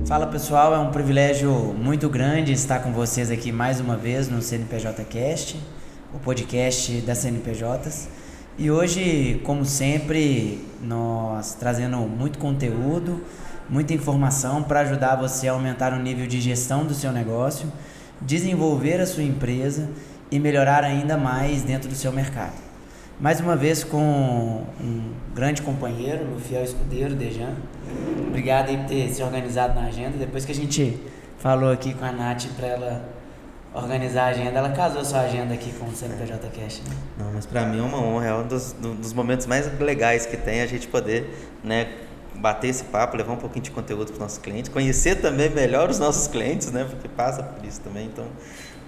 Fala pessoal, é um privilégio muito grande estar com vocês aqui mais uma vez no CNPJ Cast, o podcast das CNPJs. E hoje, como sempre, nós trazendo muito conteúdo, muita informação para ajudar você a aumentar o nível de gestão do seu negócio, desenvolver a sua empresa e melhorar ainda mais dentro do seu mercado. Mais uma vez com um grande companheiro, meu fiel escudeiro, Dejan. Obrigado aí por ter se organizado na agenda. Depois que a gente falou aqui com a Nath para ela organizar a agenda, ela casou a sua agenda aqui com o CNPJ Cash, né? Não, mas para mim é uma honra, é um dos momentos mais legais que tem a gente poder, né, bater esse papo, levar um pouquinho de conteúdo para os nossos clientes, conhecer também melhor os nossos clientes, né, porque passa por isso também, então,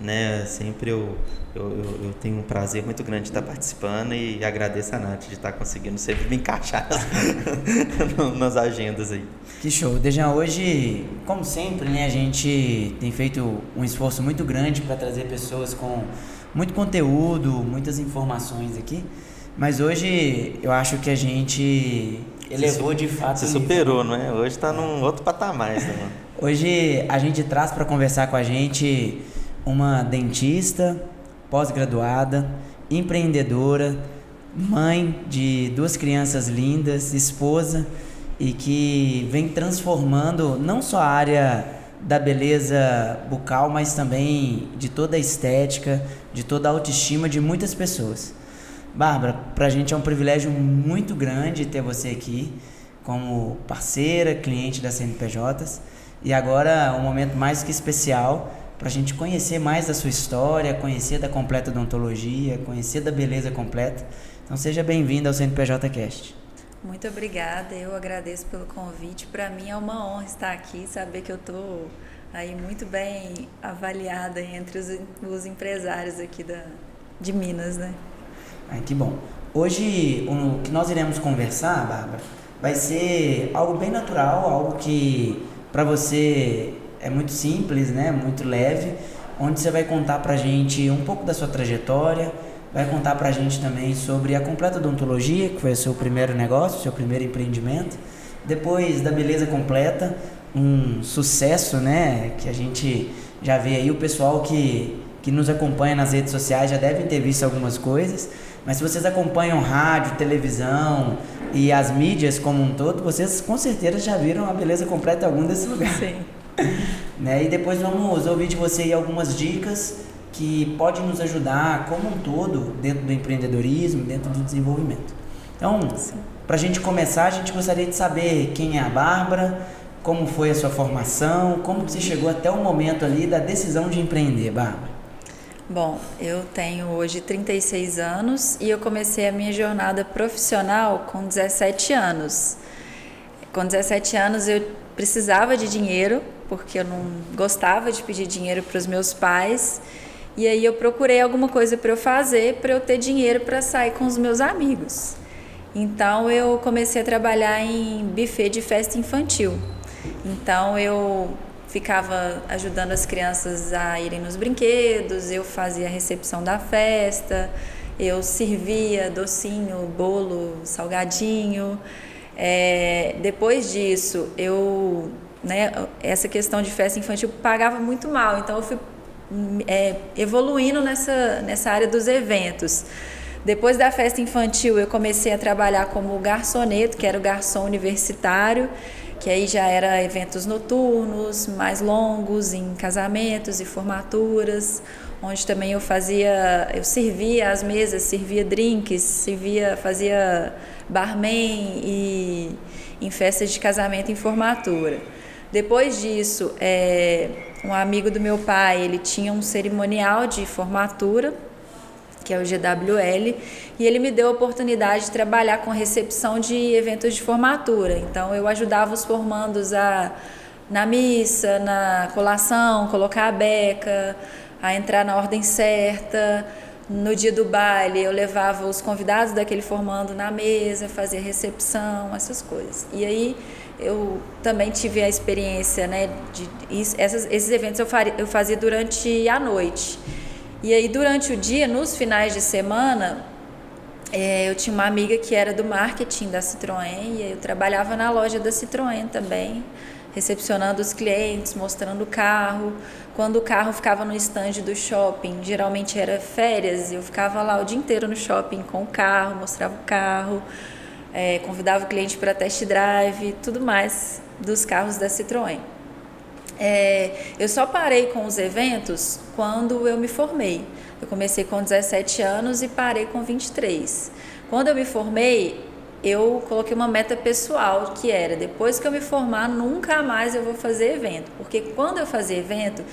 né, sempre eu tenho um prazer muito grande de estar participando e agradeço a Nath de estar conseguindo sempre me encaixar nas agendas aí. Que show. Dejan, hoje, como sempre, né, a gente tem feito um esforço muito grande para trazer pessoas com muito conteúdo, muitas informações aqui, mas hoje eu acho que a gente elevou de fato. Você superou, não é? Hoje está num outro patamar, né, mano? Hoje a gente traz para conversar com a gente uma dentista, pós-graduada, empreendedora, mãe de 2 crianças lindas, esposa, e que vem transformando não só a área da beleza bucal, mas também de toda a estética, de toda a autoestima de muitas pessoas. Bárbara, pra gente é um privilégio muito grande ter você aqui como parceira, cliente da CNPJs, e agora um momento mais que especial para a gente conhecer mais da sua história, conhecer da Completa Odontologia, conhecer da beleza completa. Então seja bem-vindo ao CNPJ Cast. Muito obrigada, eu agradeço pelo convite. Para mim é uma honra estar aqui, saber que eu estou aí muito bem avaliada entre os empresários aqui de Minas, né? Que bom. Hoje o que nós iremos conversar, Bárbara, vai ser algo bem natural, algo que para você é muito simples, né? Muito leve, onde você vai contar pra gente um pouco da sua trajetória, vai contar pra gente também sobre a Completa Odontologia, que foi o seu primeiro negócio, seu primeiro empreendimento, depois da Beleza Completa, um sucesso, né? Que a gente já vê aí, o pessoal que nos acompanha nas redes sociais já devem ter visto algumas coisas, mas se vocês acompanham rádio, televisão e as mídias como um todo, vocês com certeza já viram a Beleza Completa em algum desses lugares. Sim. Né? E depois vamos ouvir de você aí algumas dicas que podem nos ajudar como um todo dentro do empreendedorismo, dentro do desenvolvimento. Então, para a gente começar, a gente gostaria de saber quem é a Bárbara, como foi a sua formação, como você chegou até o momento ali da decisão de empreender, Bárbara. Bom, eu tenho hoje 36 anos e eu comecei a minha jornada profissional com 17 anos. Com 17 anos eu precisava de dinheiro, porque eu não gostava de pedir dinheiro para os meus pais, e aí eu procurei alguma coisa para eu fazer, para eu ter dinheiro para sair com os meus amigos. Então eu comecei a trabalhar em buffet de festa infantil. Então eu ficava ajudando as crianças a irem nos brinquedos, eu fazia a recepção da festa, eu servia docinho, bolo, salgadinho. Depois disso, essa questão de festa infantil pagava muito mal, então eu fui evoluindo nessa área dos eventos. Depois da festa infantil, eu comecei a trabalhar como garçonete, que era o garçom universitário, que aí já era eventos noturnos, mais longos, em casamentos e formaturas, onde também eu servia as mesas, servia drinks, fazia barman e em festas de casamento e formatura. Depois disso, um amigo do meu pai, ele tinha um cerimonial de formatura, que é o GWL, e ele me deu a oportunidade de trabalhar com recepção de eventos de formatura. Então, eu ajudava os formandos na missa, na colação, colocar a beca, a entrar na ordem certa. No dia do baile, eu levava os convidados daquele formando na mesa, fazia recepção, essas coisas. E aí, eu também tive a experiência, né, esses eventos eu fazia durante a noite. E aí, durante o dia, nos finais de semana, eu tinha uma amiga que era do marketing da Citroën, e eu trabalhava na loja da Citroën também, recepcionando os clientes, mostrando o carro. Quando o carro ficava no estande do shopping, geralmente era férias, eu ficava lá o dia inteiro no shopping com o carro, mostrava o carro, convidava o cliente para test drive, tudo mais dos carros da Citroën. Eu só parei com os eventos quando eu me formei. Eu comecei com 17 anos e parei com 23. Quando eu me formei, eu coloquei uma meta pessoal, que era, depois que eu me formar, nunca mais eu vou fazer evento. Porque quando eu fazia evento,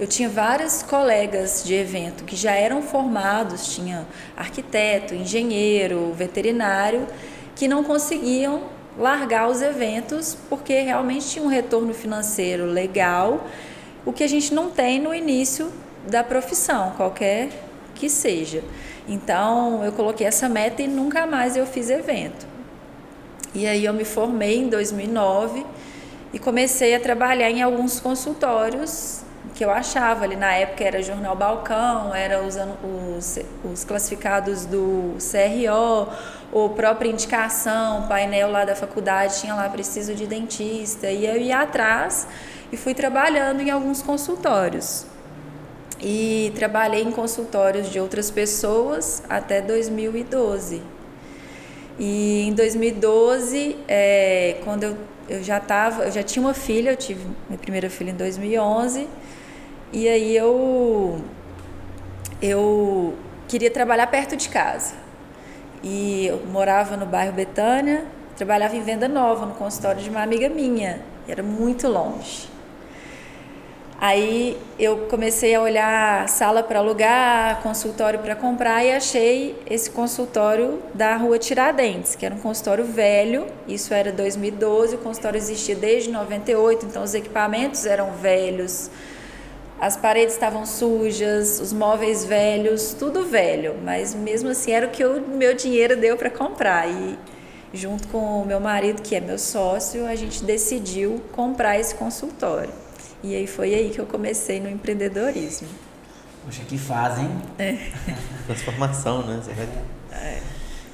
eu tinha vários colegas de evento que já eram formados, tinha arquiteto, engenheiro, veterinário, que não conseguiam largar os eventos porque realmente tinha um retorno financeiro legal, o que a gente não tem no início da profissão, qualquer que seja. Então, eu coloquei essa meta e nunca mais eu fiz evento. E aí eu me formei em 2009 e comecei a trabalhar em alguns consultórios que eu achava ali. Na época era Jornal Balcão, era usando os classificados do CRO, ou própria indicação, painel lá da faculdade, tinha lá, preciso de dentista. E eu ia atrás e fui trabalhando em alguns consultórios. E trabalhei em consultórios de outras pessoas até 2012. E em 2012, quando eu já tinha uma filha, eu tive minha primeira filha em 2011, e aí eu queria trabalhar perto de casa. E eu morava no bairro Betânia, trabalhava em Venda Nova, no consultório de uma amiga minha, e era muito longe. Aí eu comecei a olhar sala para alugar, consultório para comprar e achei esse consultório da Rua Tiradentes, que era um consultório velho, isso era 2012, o consultório existia desde 98, então os equipamentos eram velhos, as paredes estavam sujas, os móveis velhos, tudo velho, mas mesmo assim era o que o meu dinheiro deu para comprar. E junto com o meu marido, que é meu sócio, a gente decidiu comprar esse consultório. E aí foi aí que eu comecei no empreendedorismo. Poxa, que fase, hein? Transformação, né?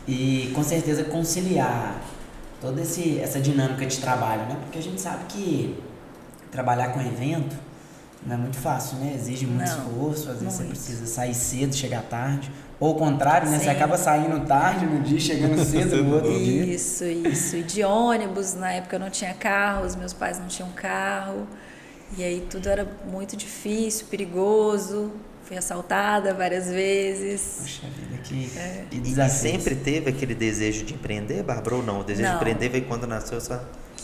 E com certeza conciliar toda essa dinâmica de trabalho, né? Porque a gente sabe que trabalhar com evento não é muito fácil, né? Exige muito esforço, às vezes você precisa sair cedo, chegar tarde. Ou ao contrário, né? Sim. Você acaba saindo tarde no dia, chegando cedo no outro dia. Isso. E de ônibus, na época eu não tinha carro, os meus pais não tinham carro. E aí tudo era muito difícil, perigoso. Fui assaltada várias vezes. Poxa vida, que desafio. E sempre teve aquele desejo de empreender, Bárbara, ou não? O desejo de empreender veio quando nasceu sua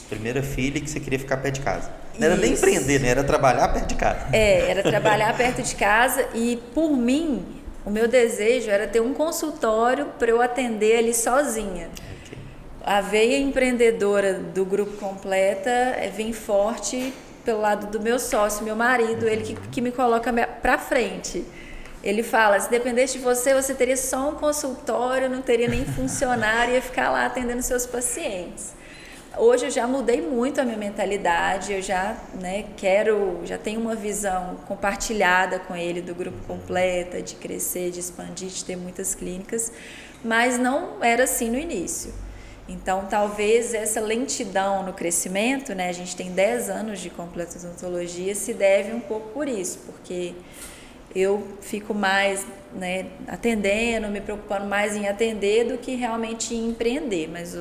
primeira filha e que você queria ficar perto de casa. Não era nem empreender, né? Era trabalhar perto de casa. Era trabalhar perto de casa e, por mim, o meu desejo era ter um consultório para eu atender ali sozinha. Okay. A veia empreendedora do Grupo Completa vem forte pelo lado do meu sócio, meu marido, ele que me coloca para frente. Ele fala, se dependesse de você, você teria só um consultório, não teria nem funcionário, ia ficar lá atendendo seus pacientes. Hoje eu já mudei muito a minha mentalidade, eu já já tenho uma visão compartilhada com ele do Grupo Completa, de crescer, de expandir, de ter muitas clínicas, mas não era assim no início. Então, talvez essa lentidão no crescimento, né, a gente tem 10 anos de completa odontologia, se deve um pouco por isso, porque eu fico mais atendendo, me preocupando mais em atender do que realmente em empreender, mas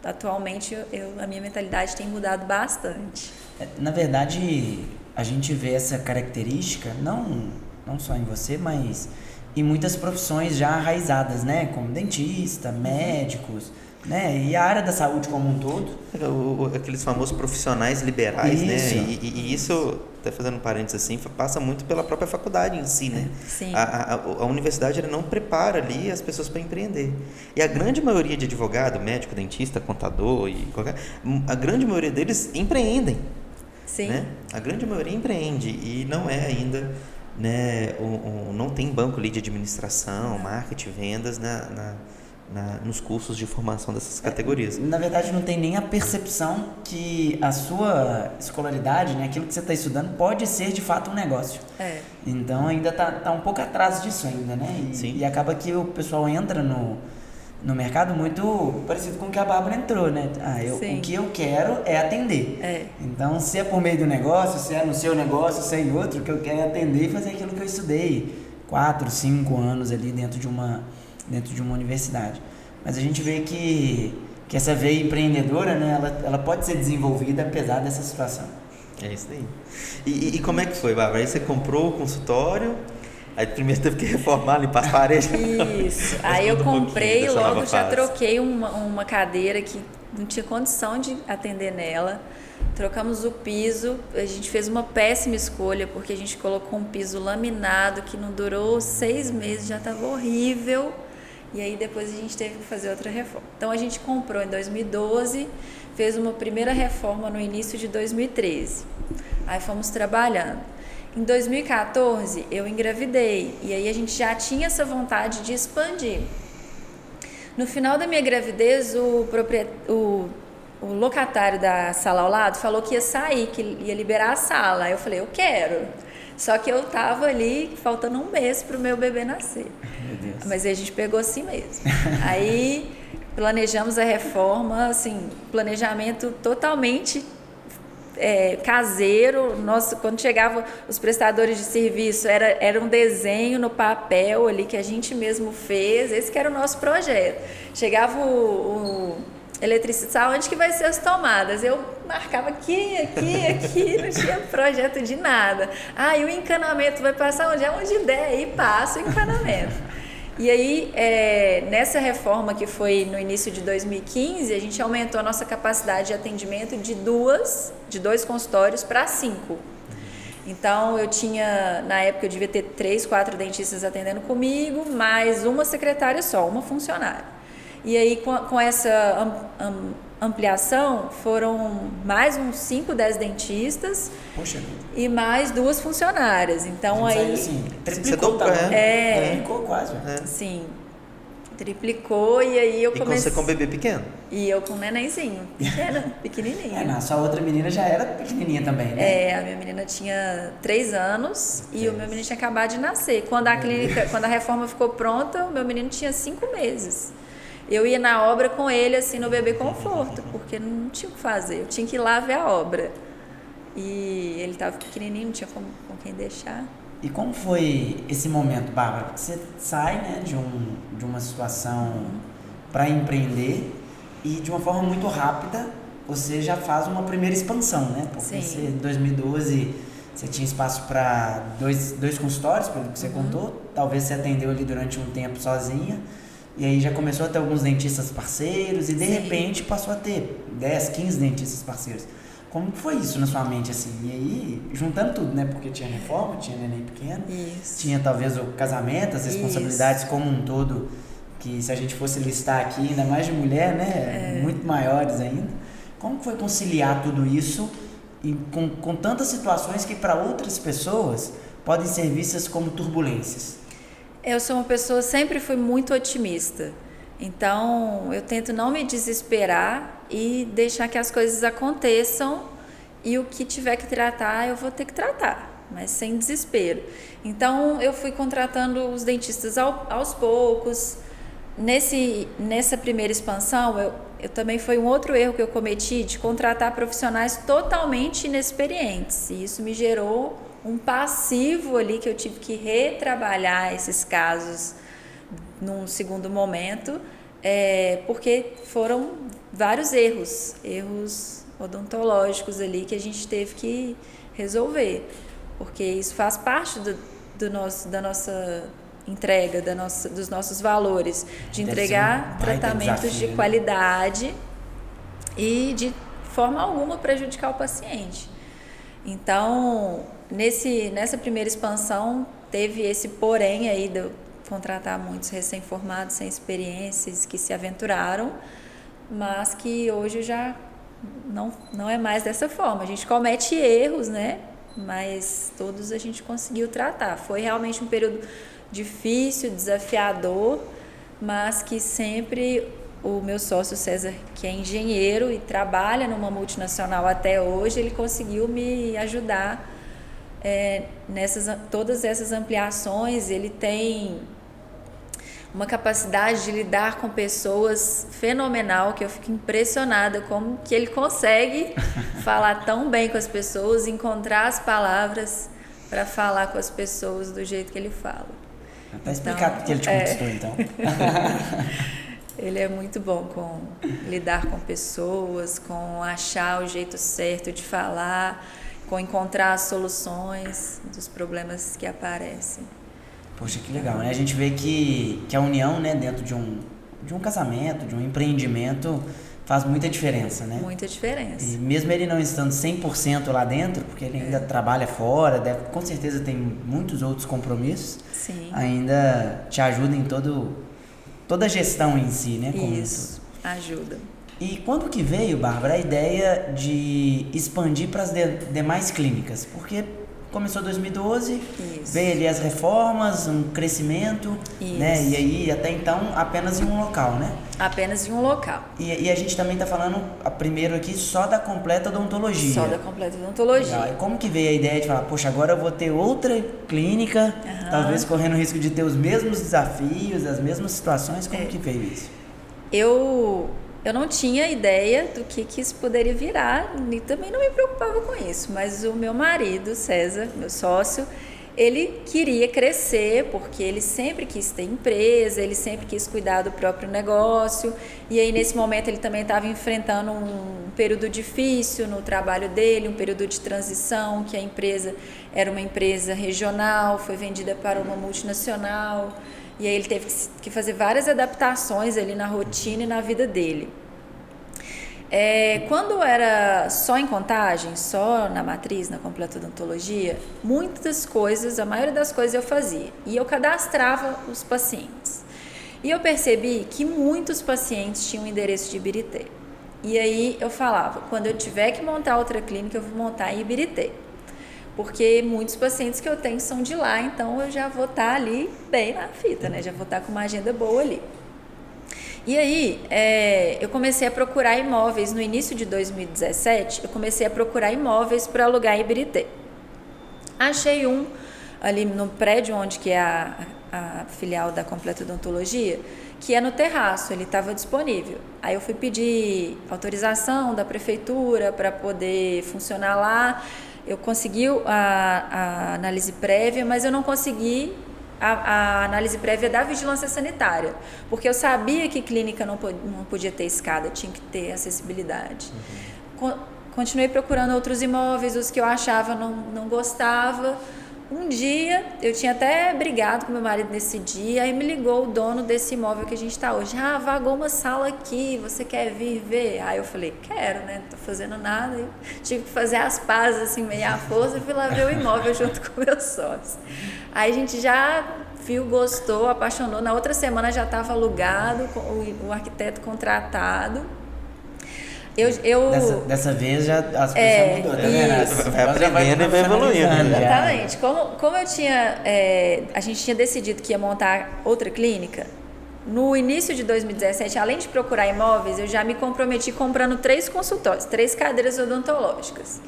atualmente a minha mentalidade tem mudado bastante. Na verdade, a gente vê essa característica, não só em você, mas em muitas profissões já arraizadas, né, como dentista, médicos, né? E a área da saúde como um todo. Aqueles famosos profissionais liberais, isso. Né? E isso, até fazendo um parênteses assim, passa muito pela própria faculdade em si, né? Sim. A universidade não prepara ali as pessoas para empreender. E a grande maioria de advogado, médico, dentista, contador, a grande maioria deles empreendem. Sim. Né? A grande maioria empreende e não é ainda, né, não tem banco ali de administração, marketing, vendas nos cursos de formação dessas categorias. Na verdade, não tem nem a percepção que a sua escolaridade, né, aquilo que você está estudando, pode ser de fato um negócio. Então, ainda tá um pouco atrás disso ainda, né? E acaba que o pessoal entra no mercado muito parecido com o que a Bárbara entrou, né? O que eu quero é atender. Então, se é por meio do negócio, se é no seu negócio, se é em outro, o que eu quero é atender e fazer aquilo que eu estudei 4, 5 anos ali dentro de uma universidade. Mas a gente vê que essa veia empreendedora, né, ela pode ser desenvolvida apesar dessa situação. É isso aí. E como é que foi, Bárbara? Aí você comprou o consultório, aí primeiro teve que reformar, limpar as paredes. Isso. Aí eu comprei e logo já troquei uma cadeira que não tinha condição de atender nela. Trocamos o piso, a gente fez uma péssima escolha, porque a gente colocou um piso laminado que não durou 6 meses, já estava horrível. E aí depois a gente teve que fazer outra reforma. Então a gente comprou em 2012, fez uma primeira reforma no início de 2013. Aí fomos trabalhando. Em 2014 eu engravidei e aí a gente já tinha essa vontade de expandir. No final da minha gravidez, o locatário da sala ao lado falou que ia sair, que ia liberar a sala. Aí eu falei, eu quero. Só que eu tava ali faltando 1 mês pro meu bebê nascer. Meu Deus. Mas aí a gente pegou assim mesmo. Aí planejamos a reforma, assim, planejamento totalmente caseiro. Nossa, quando chegavam os prestadores de serviço, era um desenho no papel ali que a gente mesmo fez. Esse que era o nosso projeto. Chegava o eletricista, onde que vai ser as tomadas? Eu marcava aqui, não tinha projeto de nada. E o encanamento vai passar onde der, aí passa o encanamento. E aí, nessa reforma que foi no início de 2015, a gente aumentou a nossa capacidade de atendimento de 2 consultórios para 5. Então, na época eu devia ter 3, 4 dentistas atendendo comigo, mais uma secretária só, uma funcionária. E aí, com essa ampliação, foram mais uns 5, 10 dentistas. Poxa. E mais 2 funcionárias. Então, aí... Assim, triplicou, triplicou quase. Sim, triplicou e aí eu comecei... E você com um bebê pequeno? E eu com um nenenzinho, pequenininho. A sua outra menina já era pequenininha também, né? A minha menina tinha 3 anos e o meu menino tinha acabado de nascer. Quando a reforma ficou pronta, o meu menino tinha 5 meses. Eu ia na obra com ele, assim, no bebê conforto, porque não tinha o que fazer. Eu tinha que ir lá ver a obra. E ele estava pequenininho, não tinha com quem deixar. E como foi esse momento, Bárbara? Porque você sai, né, de uma situação para empreender e de uma forma muito rápida você já faz uma primeira expansão, né? Porque você, em 2012 você tinha espaço para dois consultórios, pelo que você contou. Talvez você atendeu ali durante um tempo sozinha. E aí já começou a ter alguns dentistas parceiros e de repente passou a ter 10, 15 dentistas parceiros. Como foi isso na sua mente, assim? E aí, juntando tudo, né? Porque tinha reforma, tinha neném pequeno, tinha talvez o casamento, as responsabilidades como um todo, que se a gente fosse listar aqui, ainda mais de mulher, né? Muito maiores ainda. Como foi conciliar tudo isso e com tantas situações que para outras pessoas podem ser vistas como turbulências? Eu sou uma pessoa, sempre fui muito otimista. Então, eu tento não me desesperar e deixar que as coisas aconteçam e o que tiver que tratar, eu vou ter que tratar, mas sem desespero. Então, eu fui contratando os dentistas aos poucos. Nessa primeira expansão, eu também foi um outro erro que eu cometi de contratar profissionais totalmente inexperientes. E isso me gerou um passivo ali que eu tive que retrabalhar esses casos num segundo momento, porque foram vários erros odontológicos ali que a gente teve que resolver, porque isso faz parte da nossa entrega, dos nossos valores, de entregar tratamentos de qualidade e de forma alguma prejudicar o paciente. Então, nessa primeira expansão, teve esse porém aí de contratar muitos recém-formados, sem experiências, que se aventuraram, mas que hoje já não é mais dessa forma. A gente comete erros, né? Mas todos a gente conseguiu tratar. Foi realmente um período difícil, desafiador, mas que sempre o meu sócio César, que é engenheiro e trabalha numa multinacional até hoje, ele conseguiu me ajudar todas essas ampliações. Ele tem uma capacidade de lidar com pessoas fenomenal, que eu fico impressionada como que ele consegue falar tão bem com as pessoas, encontrar as palavras para falar com as pessoas do jeito que ele fala. Tá explicado porque ele te conquistou, então. Ele é muito bom com lidar com pessoas, com achar o jeito certo de falar, com encontrar as soluções dos problemas que aparecem. Poxa, que legal, né? A gente vê que a união, né, dentro de um casamento, de um empreendimento, faz muita diferença, né? Muita diferença. E mesmo ele não estando 100% lá dentro, porque ele ainda trabalha fora, com certeza tem muitos outros compromissos, Sim. ainda te ajuda em toda a gestão em si, né? Isso, ajuda. E quando que veio, Bárbara, a ideia de expandir para as demais clínicas? Porque começou 2012, Isso. veio ali as reformas, um crescimento, né? E aí, até então, apenas em um local, né? Apenas em um local. E a gente também está falando, primeiro aqui, só da completa odontologia. Só da completa odontologia. Legal. E como que veio a ideia de falar, poxa, agora eu vou ter outra clínica, talvez correndo o risco de ter os mesmos desafios, as mesmas situações, como que veio isso? Eu não tinha ideia do que isso poderia virar e também não me preocupava com isso, mas o meu marido, César, meu sócio, ele queria crescer porque ele sempre quis ter empresa, ele sempre quis cuidar do próprio negócio e aí nesse momento ele também estava enfrentando um período difícil no trabalho dele, um período de transição, que a empresa era uma empresa regional, foi vendida para uma multinacional. E aí ele teve que fazer várias adaptações ali na rotina e na vida dele. Quando era só em Contagem, só na matriz, na completa odontologia, muitas coisas, a maioria das coisas eu fazia. E eu cadastrava os pacientes. E eu percebi que muitos pacientes tinham endereço de Ibirité. E aí eu falava, quando eu tiver que montar outra clínica, eu vou montar em Ibirité. Porque muitos pacientes que eu tenho são de lá, então eu já vou estar ali bem na fita, né? Já vou estar com uma agenda boa ali. E aí, eu comecei a procurar imóveis. No início de 2017, eu comecei a procurar imóveis para alugar em Ibirité. Achei um ali no prédio onde que é a filial da Completa Odontologia, que é no terraço, ele estava disponível. Aí eu fui pedir autorização da prefeitura para poder funcionar lá. Eu consegui a análise prévia, mas eu não consegui a análise prévia da vigilância sanitária, porque eu sabia que clínica não podia ter escada, tinha que ter acessibilidade. Continuei procurando outros imóveis, os que eu achava não gostava. Um dia, eu tinha até brigado com meu marido nesse dia, aí me ligou o dono desse imóvel que a gente está hoje. Vagou uma sala aqui, você quer vir ver? Aí eu falei, quero, né? Não tô fazendo nada. Eu tive que fazer as pazes, assim, meio à força, e fui lá ver o imóvel junto com o meu sócio. Aí a gente já viu, gostou, apaixonou. Na outra semana já estava alugado, o arquiteto contratado. Dessa vez já as coisas mudou, né? Vai aprendendo e vai evoluindo. Exatamente. Como eu tinha, a gente tinha decidido que ia montar outra clínica, no início de 2017, além de procurar imóveis, eu já me comprometi comprando 3 consultórios, 3 cadeiras odontológicas.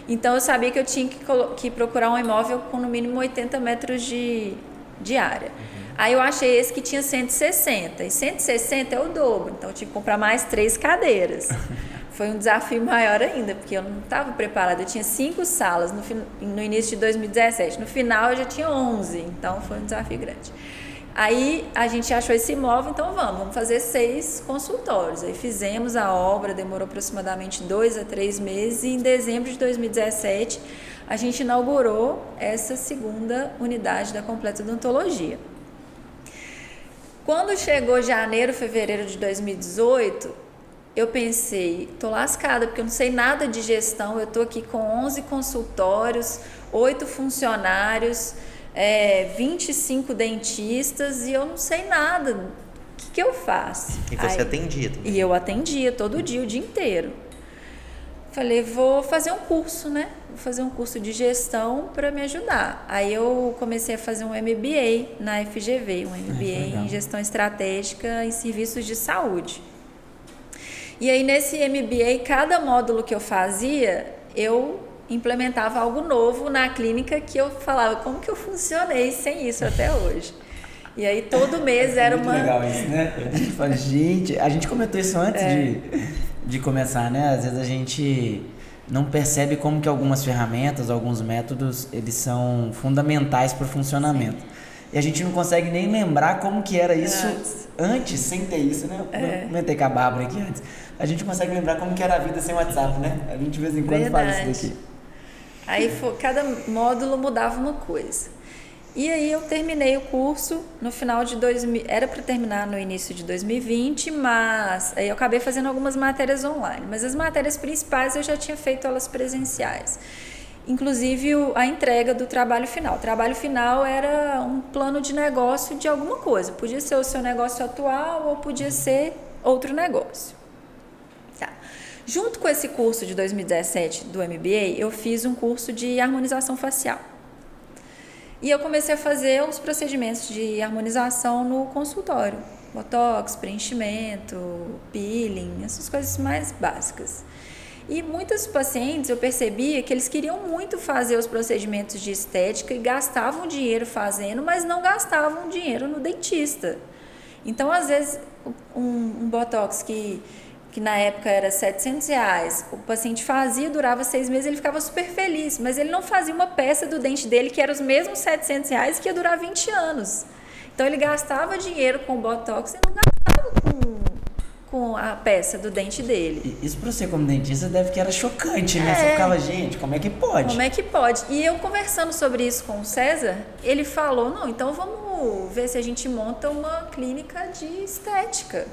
Então eu sabia que eu tinha que procurar um imóvel com no mínimo 80 metros de área. Aí eu achei esse que tinha 160, e 160 é o dobro, então eu tive que comprar mais 3 cadeiras. Foi um desafio maior ainda, porque eu não estava preparada. Eu tinha 5 salas no início de 2017. No final eu já tinha 11, então foi um desafio grande. Aí a gente achou esse imóvel, então vamos fazer 6 consultórios. Aí fizemos a obra, demorou aproximadamente 2 a 3 meses e em dezembro de 2017 a gente inaugurou essa segunda unidade da Completa Odontologia. Quando chegou janeiro, fevereiro de 2018, eu pensei, tô lascada, porque eu não sei nada de gestão, eu tô aqui com 11 consultórios, 8 funcionários, 25 dentistas e eu não sei nada. O que eu faço? E você atendia também? E eu atendia todo dia, o dia inteiro. Falei, vou fazer um curso, né? Vou fazer um curso de gestão para me ajudar. Aí eu comecei a fazer um MBA na FGV, um MBA em gestão estratégica em serviços de saúde. E aí nesse MBA, cada módulo que eu fazia, eu implementava algo novo na clínica que eu falava, como que eu funcionei sem isso até hoje? E aí todo mês era muito uma... legal isso, né? A gente fala, gente... A gente comentou isso antes de começar, né? Às vezes a gente não percebe como que algumas ferramentas, alguns métodos, eles são fundamentais para o funcionamento. E a gente não consegue nem lembrar como que era isso antes sem ter isso, né? Eu comentei com a Bárbara aqui antes. A gente consegue lembrar como que era a vida sem WhatsApp, né? A gente de vez em quando faz isso daqui. Aí cada módulo mudava uma coisa. E aí eu terminei o curso no final de 2000, era para terminar no início de 2020, mas aí eu acabei fazendo algumas matérias online, mas as matérias principais eu já tinha feito elas presenciais. Inclusive a entrega do trabalho final. O trabalho final era um plano de negócio de alguma coisa. Podia ser o seu negócio atual ou podia ser outro negócio. Tá. Junto com esse curso de 2017 do MBA, eu fiz um curso de harmonização facial. E eu comecei a fazer os procedimentos de harmonização no consultório. Botox, preenchimento, peeling, essas coisas mais básicas. E muitos pacientes eu percebia que eles queriam muito fazer os procedimentos de estética e gastavam dinheiro fazendo, mas não gastavam dinheiro no dentista. Então, às vezes, um botox que na época era R$700, o paciente fazia, durava 6 meses, ele ficava super feliz, mas ele não fazia uma peça do dente dele que era os mesmos R$700 que ia durar 20 anos. Então, ele gastava dinheiro com o botox e não gastava com a peça do dente dele. Isso para você como dentista deve que era chocante, né? Você ficava, gente, como é que pode? Como é que pode? E eu conversando sobre isso com o César, ele falou, não, então vamos ver se a gente monta uma clínica de estética,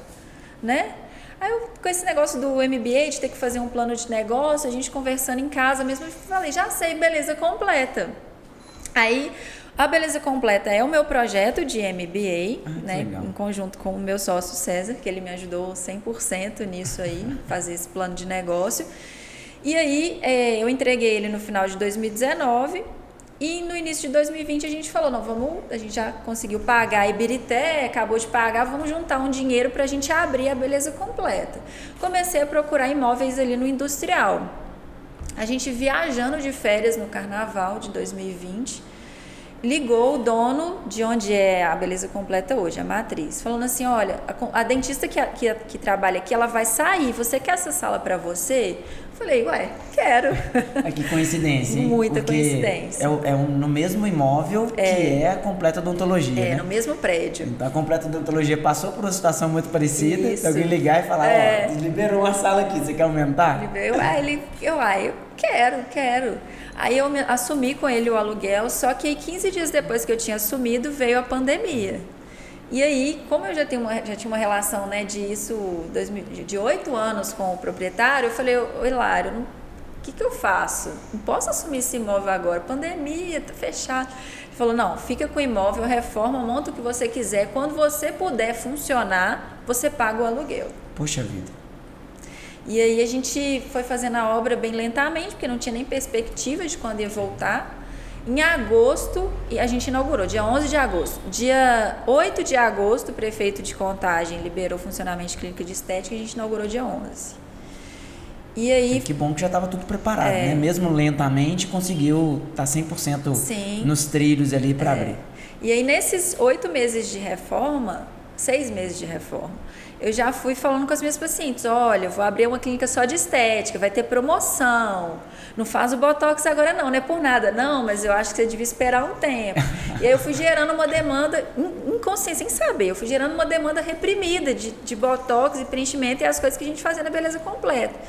né? Aí eu, com esse negócio do MBA, de ter que fazer um plano de negócio, a gente conversando em casa mesmo, eu falei, já sei, beleza completa. Aí, a Beleza Completa é o meu projeto de MBA, né, em conjunto com o meu sócio César, que ele me ajudou 100% nisso aí, fazer esse plano de negócio. E aí, eu entreguei ele no final de 2019 e no início de 2020 a gente falou, não, a gente já conseguiu pagar a Ibirité, acabou de pagar, vamos juntar um dinheiro para a gente abrir a Beleza Completa. Comecei a procurar imóveis ali no Industrial. A gente viajando de férias no Carnaval de 2020, ligou o dono de onde é a Beleza Completa hoje, a matriz, falando assim, olha, a dentista que trabalha aqui, ela vai sair, você quer essa sala para você? Eu falei, ué, quero. Que coincidência, hein? Muita Porque coincidência. No mesmo imóvel que é a Completa Odontologia, né? No mesmo prédio. Então a Completa Odontologia passou por uma situação muito parecida, Isso. alguém ligar e falar, ó, liberou uma sala aqui, você quer aumentar? Eu quero. Aí eu assumi com ele o aluguel, só que 15 dias depois que eu tinha assumido, veio a pandemia. E aí, como eu já tinha uma relação, né, de 8 anos com o proprietário, eu falei, ô Hilário, o que eu faço? Não posso assumir esse imóvel agora, pandemia, tá fechado. Ele falou, não, fica com o imóvel, reforma, monta o que você quiser, quando você puder funcionar, você paga o aluguel. Poxa vida. E aí a gente foi fazendo a obra bem lentamente, porque não tinha nem perspectiva de quando ia voltar. Em agosto, e a gente inaugurou, dia 11 de agosto. Dia 8 de agosto, o prefeito de Contagem liberou o funcionamento de clínica de estética e a gente inaugurou dia 11. E aí... Que bom que já estava tudo preparado, né? Mesmo lentamente, conseguiu estar 100% nos trilhos ali para abrir. E aí, nesses 8 meses de reforma, 6 meses de reforma, eu já fui falando com as minhas pacientes, olha, eu vou abrir uma clínica só de estética, vai ter promoção, não faz o botox agora não é por nada, não, mas eu acho que você devia esperar um tempo. E aí eu fui gerando uma demanda, inconsciente, sem saber, eu fui gerando uma demanda reprimida de botox e preenchimento e as coisas que a gente fazia na Beleza Completa.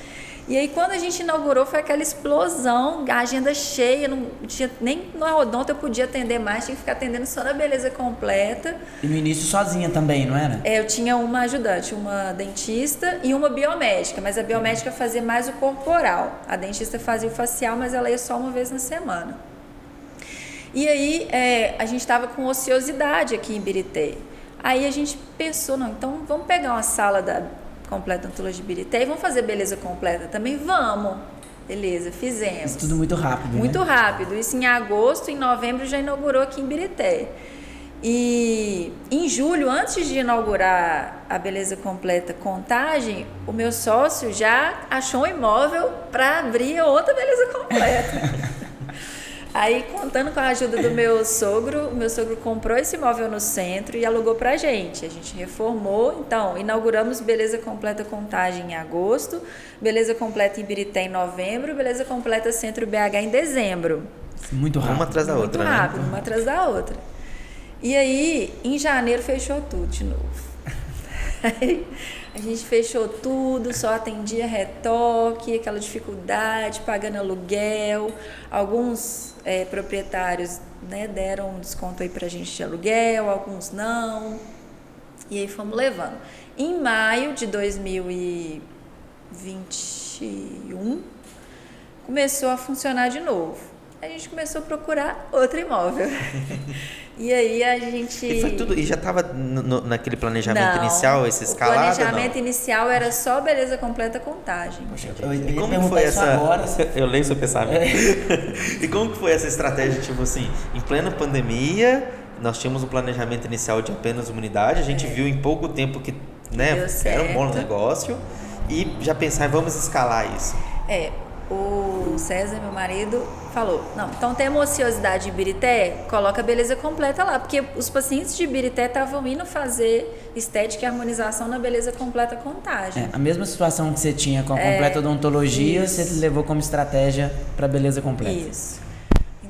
E aí, quando a gente inaugurou, foi aquela explosão, a agenda cheia, não tinha, nem no odonto eu podia atender mais, tinha que ficar atendendo só na Beleza Completa. E no início sozinha também, não era? Eu tinha uma ajudante, uma dentista e uma biomédica, mas a biomédica fazia mais o corporal. A dentista fazia o facial, mas ela ia só uma vez na semana. E aí, a gente estava com ociosidade aqui em Birité. Aí a gente pensou, não, então vamos pegar uma sala da Completa Odontologia de Birité e vamos fazer Beleza Completa também? Vamos! Beleza, fizemos. Isso tudo muito rápido, Muito rápido. Isso em agosto, em novembro já inaugurou aqui em Birité. E em julho, antes de inaugurar a Beleza Completa Contagem, o meu sócio já achou um imóvel para abrir outra Beleza Completa. Aí, contando com a ajuda do meu sogro, o meu sogro comprou esse imóvel no centro e alugou pra gente. A gente reformou, então, inauguramos Beleza Completa Contagem em agosto, Beleza Completa em Ibirité em novembro, Beleza Completa Centro BH em dezembro. Muito rápido. Uma atrás da outra, Muito rápido, uma atrás da outra. E aí, em janeiro, fechou tudo de novo. Aí, a gente fechou tudo, só atendia retoque, aquela dificuldade, pagando aluguel. Alguns proprietários, né, deram um desconto aí pra gente de aluguel, alguns não. E aí fomos levando. Em maio de 2021, começou a funcionar de novo. A gente começou a procurar outro imóvel. E aí a gente... E foi tudo, e já estava naquele planejamento inicial, esse escalado? O planejamento inicial era só Beleza Completa Contagem. Poxa, E como que foi essa... Agora, eu leio seu pensamento. E como que foi essa estratégia, tipo assim, em plena pandemia, nós tínhamos um planejamento inicial de apenas uma unidade, a gente viu em pouco tempo que, né, era um bom negócio, e já pensar, vamos escalar isso. O César, meu marido, falou, não, então tem uma ociosidade de Ibirité, coloca a Beleza Completa lá, porque os pacientes de Ibirité estavam indo fazer estética e harmonização na Beleza Completa Contagem. a mesma situação que você tinha com a Completa Odontologia, isso. você levou como estratégia para Beleza Completa. Isso.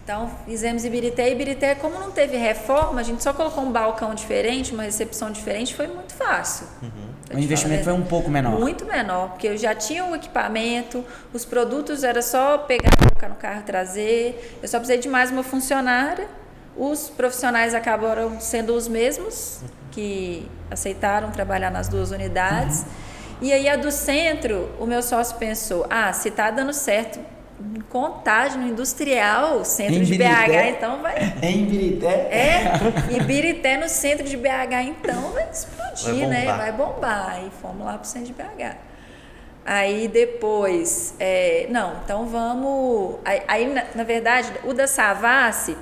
Então, fizemos Ibirité. Ibirité, como não teve reforma, a gente só colocou um balcão diferente, uma recepção diferente, foi muito fácil. O investimento foi um pouco menor. Muito menor, porque eu já tinha o equipamento, os produtos era só pegar, colocar no carro e trazer. Eu só precisei de mais uma funcionária. Os profissionais acabaram sendo os mesmos, que aceitaram trabalhar nas duas unidades. E aí a do centro, o meu sócio pensou, se está dando certo em Contagem, no industrial, centro de BH, então vai... Em Ibirité? Ibirité no centro de BH, então vai explodir, né? Vai bombar. Aí fomos lá pro centro de BH. Aí depois, então vamos... Aí, na verdade, o da Savassi,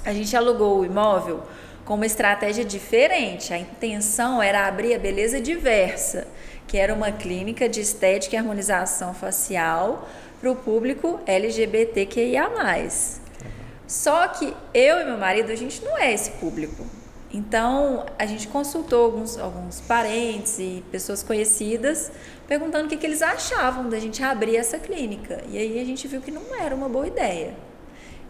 a gente alugou o imóvel com uma estratégia diferente. A intenção era abrir a Beleza Diversa, que era uma clínica de estética e harmonização facial para o público LGBTQIA+. Só que eu e meu marido, a gente não é esse público. Então, a gente consultou alguns parentes e pessoas conhecidas, perguntando o que eles achavam da gente abrir essa clínica. E aí a gente viu que não era uma boa ideia.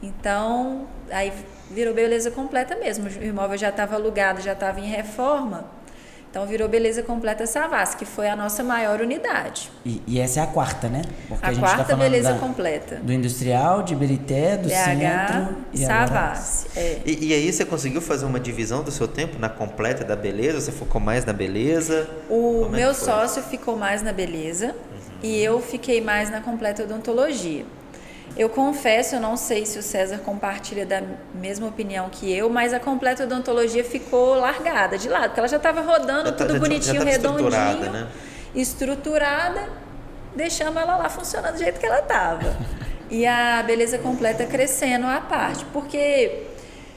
Então, aí virou Beleza Completa mesmo. O imóvel já estava alugado, já estava em reforma. Então virou Beleza Completa Savassi, que foi a nossa maior unidade. E essa é a quarta, né? Porque a quarta tá Beleza Completa. Do industrial, de Ibirité, do BH, centro e Savassi. E aí você conseguiu fazer uma divisão do seu tempo na completa da beleza? Você focou mais na beleza? O meu sócio ficou mais na beleza e eu fiquei mais na completa odontologia. Eu confesso, eu não sei se o César compartilha da mesma opinião que eu, mas a completa odontologia ficou largada de lado, porque ela já estava rodando, tudo bonitinho, redondinho, né? Estruturada, deixamos ela lá funcionando do jeito que ela estava. E a Beleza Completa crescendo à parte, porque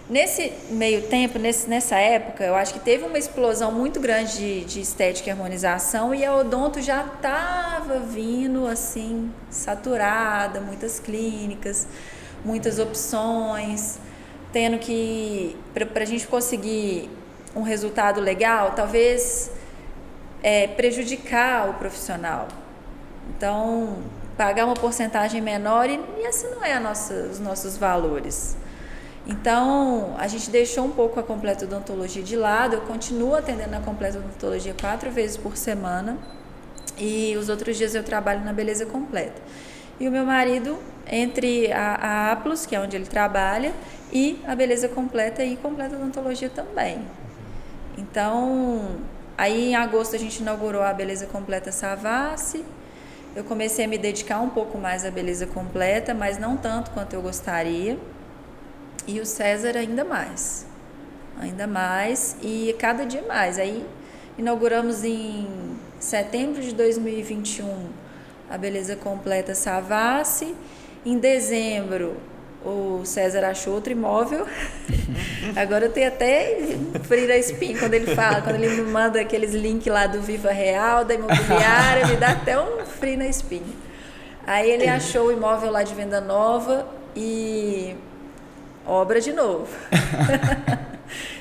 nesse meio tempo, nessa época, eu acho que teve uma explosão muito grande de estética e harmonização e a odonto já estava vindo assim, saturada, muitas clínicas, muitas opções, tendo que, para a gente conseguir um resultado legal, talvez prejudicar o profissional. Então, pagar uma porcentagem menor e esse não é os nossos valores. Então, a gente deixou um pouco a completa odontologia de lado. Eu continuo atendendo a completa odontologia 4 vezes por semana e os outros dias eu trabalho na Beleza Completa. E o meu marido, entre a Aplos, que é onde ele trabalha, e a Beleza Completa e completa odontologia também. Então, aí em agosto a gente inaugurou a Beleza Completa Savassi. Eu comecei a me dedicar um pouco mais à Beleza Completa, mas não tanto quanto eu gostaria. E o César ainda mais e cada dia mais. Aí inauguramos em setembro de 2021 a Beleza Completa Savassi. Em dezembro o César achou outro imóvel. Agora eu tenho até frio na espinha quando ele me manda aqueles links lá do Viva Real, da imobiliária, me dá até um frio na espinha. Aí ele achou o imóvel lá de venda nova e obra de novo.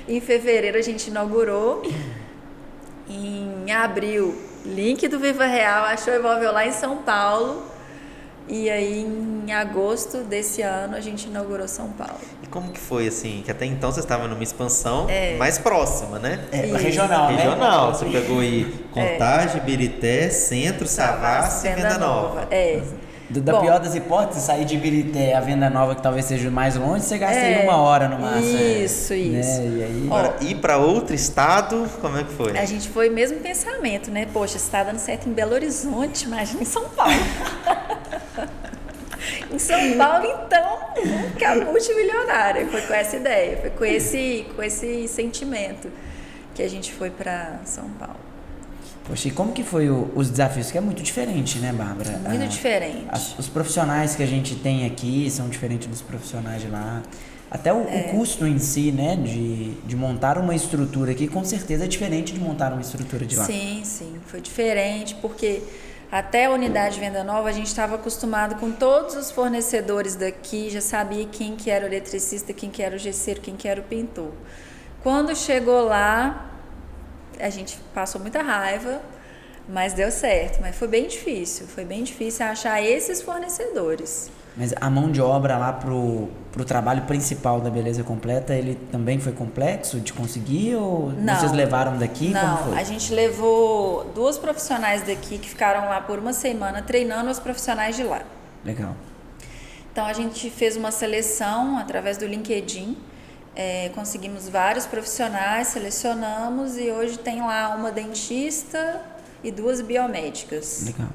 Em fevereiro a gente inaugurou. Em abril, link do Viva Real, achou imóvel lá em São Paulo. E aí, em agosto desse ano, a gente inaugurou São Paulo. E como que foi, assim, que até então você estava numa expansão mais próxima, né? Regional, né? Regional. Você pegou aí Contagem, Birité, Centro, Savassi e Venda Nova. Da pior das hipóteses, sair de Birité a Venda Nova, que talvez seja mais longe, você gastaria 1 hora no máximo. Isso. Né? E aí... Agora, ir para outro estado, como é que foi? A gente foi mesmo pensamento, né? Poxa, se tá dando certo em Belo Horizonte, imagina em São Paulo. Em São Paulo, então, vamos ficar multimilionária. Foi com essa ideia, foi com esse sentimento que a gente foi para São Paulo. Poxa, e como que foi os desafios? Que é muito diferente, né, Bárbara? Muito diferente. Os profissionais que a gente tem aqui são diferentes dos profissionais de lá. Até o custo em si, né, de montar uma estrutura aqui, com certeza é diferente de montar uma estrutura de lá. Sim, foi diferente, porque até a unidade de Venda Nova a gente estava acostumado com todos os fornecedores daqui, já sabia quem que era o eletricista, quem que era o gesseiro, quem que era o pintor. Quando chegou lá, a gente passou muita raiva, mas deu certo. Mas foi bem difícil achar esses fornecedores. Mas a mão de obra lá pro trabalho principal da Beleza Completa, ele também foi complexo de conseguir ou vocês levaram daqui? Não, como foi? A gente levou 2 profissionais daqui que ficaram lá por 1 semana treinando os profissionais de lá. Legal. Então a gente fez uma seleção através do LinkedIn. Conseguimos vários profissionais, selecionamos e hoje tem lá uma dentista e 2 biomédicas. Legal.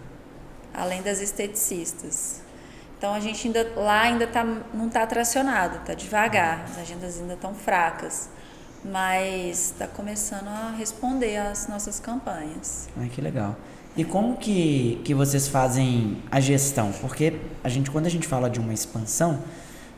Além das esteticistas. Então a gente ainda não está tracionado, está devagar, as agendas ainda estão fracas, mas está começando a responder às nossas campanhas. Ai, que legal. E como que vocês fazem a gestão? Porque quando a gente fala de uma expansão,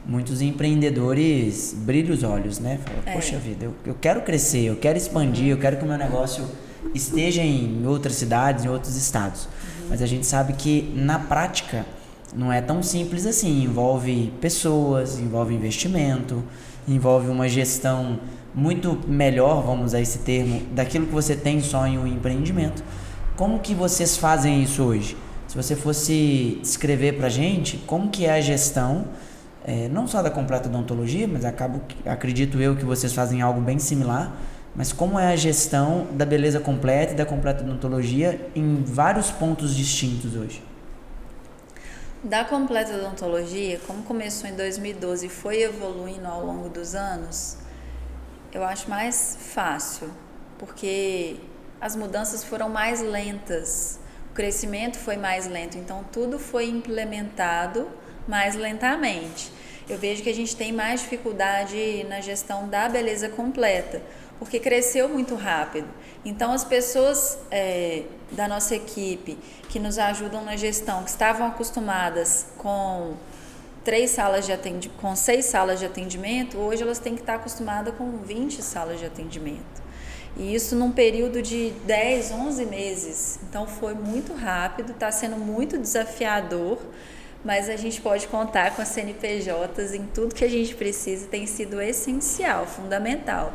muitos empreendedores brilham os olhos, né? Falam, poxa vida, eu quero crescer, eu quero expandir, eu quero que o meu negócio esteja em outras cidades, em outros estados. Mas a gente sabe que na prática não é tão simples assim. Envolve pessoas, envolve investimento, envolve uma gestão muito melhor, vamos usar esse termo, daquilo que você tem só em um empreendimento. Como que vocês fazem isso hoje? Se você fosse descrever pra gente como que é a gestão, não só da Completa Odontologia, mas acredito eu que vocês fazem algo bem similar, mas como é a gestão da Beleza Completa e da Completa Odontologia em vários pontos distintos hoje? Da Completa Odontologia, como começou em 2012 e foi evoluindo ao longo dos anos, eu acho mais fácil, porque as mudanças foram mais lentas, o crescimento foi mais lento, então tudo foi implementado mais lentamente. Eu vejo que a gente tem mais dificuldade na gestão da Beleza Completa, porque cresceu muito rápido. Então as pessoas da nossa equipe que nos ajudam na gestão, que estavam acostumadas com 6 salas de atendimento, hoje elas têm que estar acostumadas com 20 salas de atendimento. E isso num período de 10, 11 meses. Então foi muito rápido, está sendo muito desafiador, mas a gente pode contar com as CNPJs em tudo que a gente precisa, tem sido essencial, fundamental.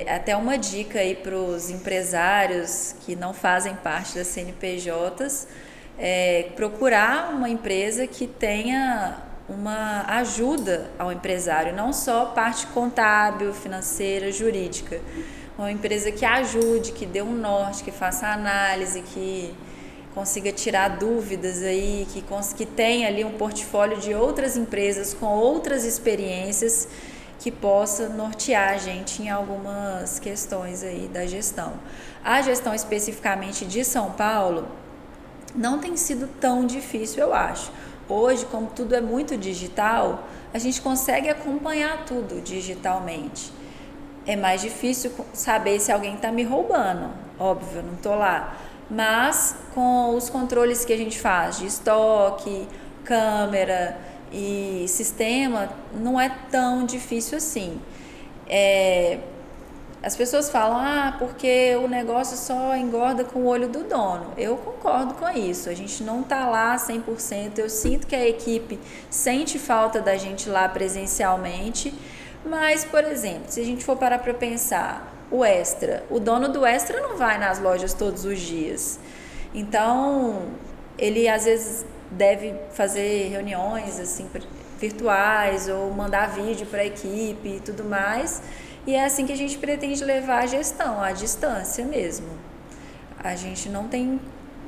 Até uma dica aí para os empresários que não fazem parte das CNPJs, procurar uma empresa que tenha uma ajuda ao empresário, não só parte contábil, financeira, jurídica. Uma empresa que ajude, que dê um norte, que faça análise, que consiga tirar dúvidas aí, que tenha ali um portfólio de outras empresas com outras experiências que possa nortear a gente em algumas questões aí da gestão. A gestão especificamente de São Paulo não tem sido tão difícil, eu acho. Hoje, como tudo é muito digital, a gente consegue acompanhar tudo digitalmente. É mais difícil saber se alguém está me roubando, óbvio, eu não estou lá. Mas com os controles que a gente faz de estoque, câmera e sistema, não é tão difícil assim. As pessoas falam, porque o negócio só engorda com o olho do dono. Eu concordo com isso. A gente não está lá 100%. Eu sinto que a equipe sente falta da gente lá presencialmente. Mas, por exemplo, se a gente for parar para pensar, o dono do Extra não vai nas lojas todos os dias. Então, ele às vezes deve fazer reuniões assim virtuais ou mandar vídeo para a equipe e tudo mais. E é assim que a gente pretende levar a gestão, à distância mesmo. A gente não tem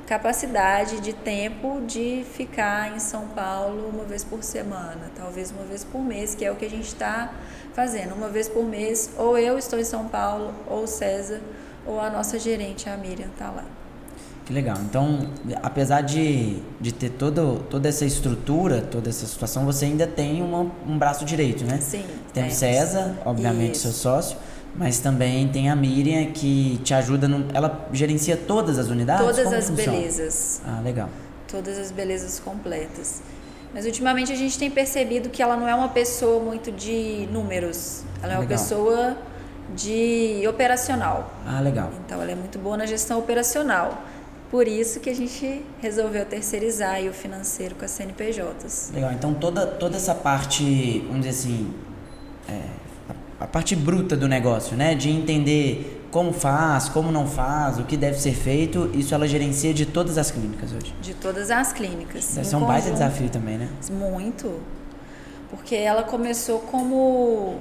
capacidade de tempo de ficar em São Paulo uma vez por semana, talvez uma vez por mês, que é o que a gente está fazendo. Uma vez por mês, ou eu estou em São Paulo, ou o César, ou a nossa gerente, a Miriam, está lá. Que legal. Então, apesar de ter toda essa estrutura, toda essa situação, você ainda tem um braço direito, né? Sim. Tem o César, obviamente, Isso. seu sócio, mas também tem a Miriam, que te ajuda, ela gerencia todas as unidades? Todas Como as funciona? belezas. Ah, legal. Todas as belezas completas. Mas ultimamente a gente tem percebido que ela não é uma pessoa muito de números. Ela é uma Legal. pessoa de operacional. Ah, legal. Então ela é muito boa na gestão operacional. Por isso que a gente resolveu terceirizar aí o financeiro com as CNPJs. Legal. Então toda essa parte, vamos dizer assim, a parte bruta do negócio, né? De entender como faz, como não faz, o que deve ser feito, isso ela gerencia de todas as clínicas hoje. De todas as clínicas. Deve ser um baita desafio também, né? Muito. Porque ela começou como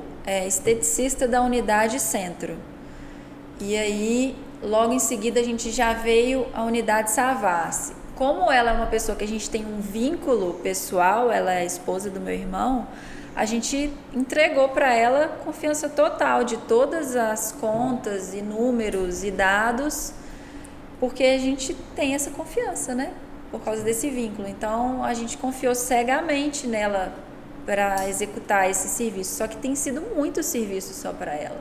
esteticista da unidade centro. E aí, logo em seguida, a gente já veio à unidade Savassi. Como ela é uma pessoa que a gente tem um vínculo pessoal, ela é a esposa do meu irmão, a gente entregou para ela confiança total de todas as contas e números e dados, porque a gente tem essa confiança, né? Por causa desse vínculo. Então, a gente confiou cegamente nela para executar esse serviço. Só que tem sido muito serviço só para ela.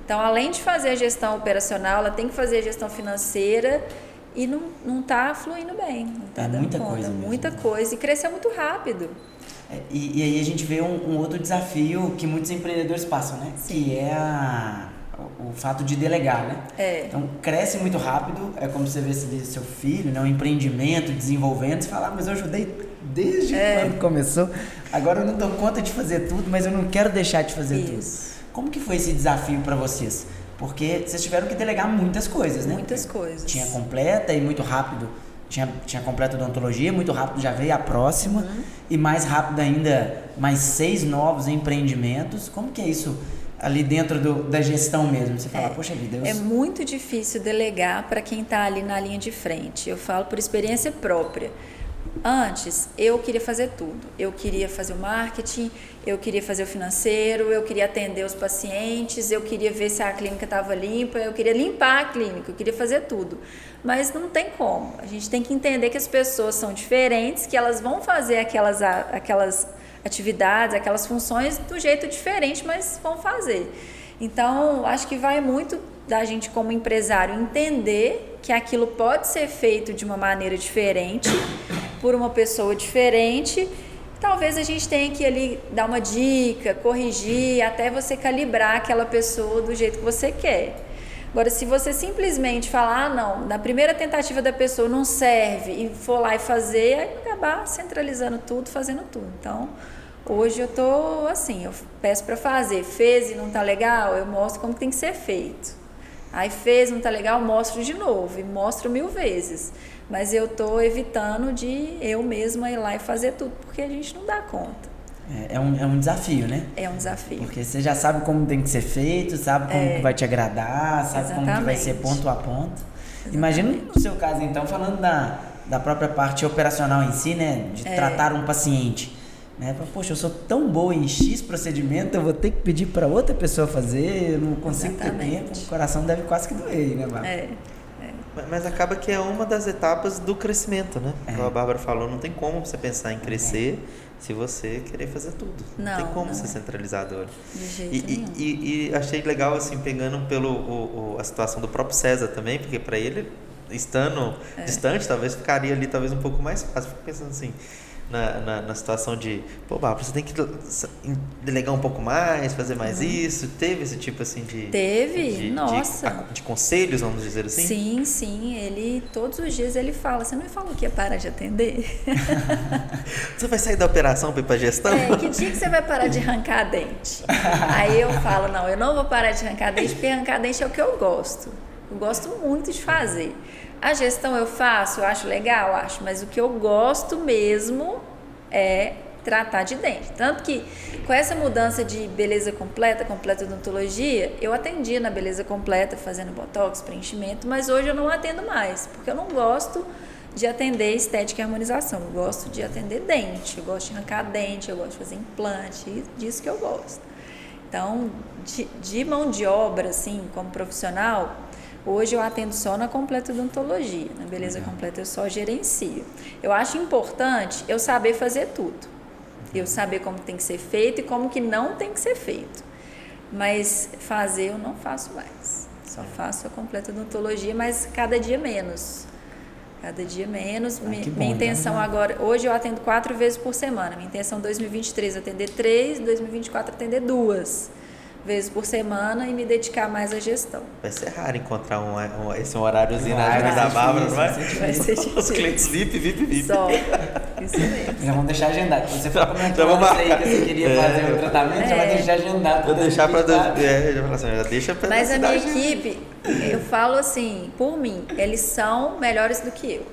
Então, além de fazer a gestão operacional, ela tem que fazer a gestão financeira e não está fluindo bem. Não tá dando muita conta, coisa mesmo. muita coisa. E cresceu muito rápido. E aí a gente vê um outro desafio que muitos empreendedores passam, né? Sim. Que é o fato de delegar, né? Então, cresce muito rápido, é como você vê seu filho, né? Um empreendimento, desenvolvendo, você fala, mas eu ajudei desde quando começou, agora eu não dou conta de fazer tudo, mas eu não quero deixar de fazer tudo. Como que foi esse desafio para vocês? Porque vocês tiveram que delegar muitas coisas, né? Muitas coisas. Tinha completa e muito rápido, tinha completa odontologia, muito rápido já veio a próxima, e mais rápido ainda, mais 6 novos empreendimentos. Como que é isso ali dentro da gestão mesmo? Você fala, poxa vida, É muito difícil delegar para quem está ali na linha de frente. Eu falo por experiência própria. Antes, eu queria fazer tudo. Eu queria fazer o marketing, eu queria fazer o financeiro, eu queria atender os pacientes, eu queria ver se a clínica estava limpa, eu queria limpar a clínica, eu queria fazer tudo. Mas não tem como. A gente tem que entender que as pessoas são diferentes, que elas vão fazer aquelas atividades, aquelas funções do jeito diferente, mas vão fazer. Então, acho que vai muito da gente como empresário entender que aquilo pode ser feito de uma maneira diferente, por uma pessoa diferente. Talvez a gente tenha que ali dar uma dica, corrigir, até você calibrar aquela pessoa do jeito que você quer. Agora, se você simplesmente falar, não, na primeira tentativa da pessoa não serve e for lá e fazer, aí vai acabar centralizando tudo, fazendo tudo. Então, hoje eu tô assim, eu peço para fazer, fez e não tá legal, eu mostro como tem que ser feito. Aí fez, não tá legal, mostro de novo e mostro 1000 vezes. Mas eu tô evitando de eu mesma ir lá e fazer tudo, porque a gente não dá conta. É um desafio, né? É um desafio. Porque você já sabe como tem que ser feito, sabe como que vai te agradar, sabe como que vai ser ponto a ponto. Exatamente. Imagina no seu caso, então, falando da própria parte operacional em si, né? De tratar um paciente. Né? Poxa, eu sou tão boa em X procedimento, eu vou ter que pedir para outra pessoa fazer, eu não consigo ter tempo, o coração deve quase que doer, né, Bárbara? Mas acaba que é uma das etapas do crescimento, né? Como a Bárbara falou, não tem como você pensar em crescer se você querer fazer tudo. Não tem como ser centralizador. De jeito nenhum. E achei legal, assim, pegando a situação do próprio César também, porque para ele, estando distante, talvez ficaria ali talvez um pouco mais fácil. Fico pensando assim, na situação de, pô, Bárbara, você tem que delegar um pouco mais, fazer mais isso? Teve esse tipo assim de... Teve, nossa. De conselhos, vamos dizer assim? Sim, sim. Ele, todos os dias ele fala, você não me falou que ia parar de atender? Você vai sair da operação para ir para gestão? Que dia que você vai parar de arrancar dente? Aí eu falo, não, eu não vou parar de arrancar dente, porque arrancar dente é o que eu gosto. Eu gosto muito de fazer. A gestão eu faço, eu acho legal, acho, mas o que eu gosto mesmo é tratar de dente. Tanto que com essa mudança de beleza completa odontologia, eu atendia na beleza completa, fazendo botox, preenchimento, mas hoje eu não atendo mais, porque eu não gosto de atender estética e harmonização. Eu gosto de atender dente, eu gosto de arrancar dente, eu gosto de fazer implante, disso que eu gosto. Então, de mão de obra, assim, como profissional, hoje eu atendo só na completa odontologia. Na beleza completa eu só gerencio. Eu acho importante eu saber fazer tudo. Eu saber como tem que ser feito e como que não tem que ser feito. Mas fazer eu não faço mais. Só faço a completa odontologia, mas cada dia menos. Cada dia menos. Minha intenção agora... Hoje eu atendo 4 vezes por semana. Minha intenção em 2023 é atender 3, 2024 atender 2 vezes por semana e me dedicar mais à gestão. Vai ser raro encontrar esse horáriozinho na agenda da Bárbara, não vai? Vai ser difícil. Os clientes VIP. Só. Isso mesmo. Já vamos deixar agendado. Você foi comentando aí que você queria fazer o tratamento, já vai deixar agendado. Vou deixar para... já deixa para... Mas a minha equipe, eu falo assim, por mim, eles são melhores do que eu.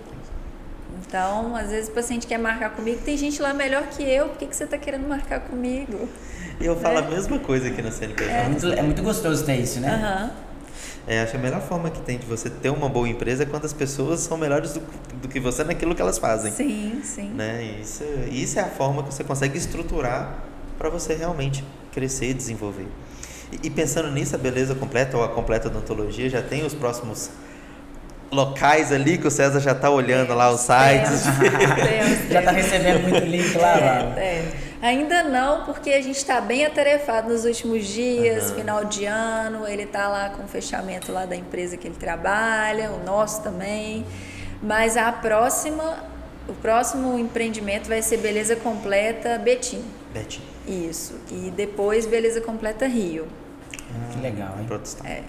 Então, às vezes o paciente quer marcar comigo, tem gente lá melhor que eu, por que você está querendo marcar comigo? E eu falo a mesma coisa aqui na CNPJ. É muito gostoso ter isso, né? Acho que a melhor forma que tem de você ter uma boa empresa é quando as pessoas são melhores do que você naquilo que elas fazem. Sim, sim. Né? Isso é a forma que você consegue estruturar para você realmente crescer e desenvolver. E pensando nisso, a beleza completa ou a completa odontologia já tem os próximos locais ali que o César já está olhando lá os sites. Já está recebendo muito link lá. Ainda não, porque a gente está bem atarefado nos últimos dias, final de ano, ele está lá com o fechamento lá da empresa que ele trabalha, o nosso também, mas o próximo empreendimento vai ser Beleza Completa Betim. Isso, e depois Beleza Completa Rio. Que legal, hein?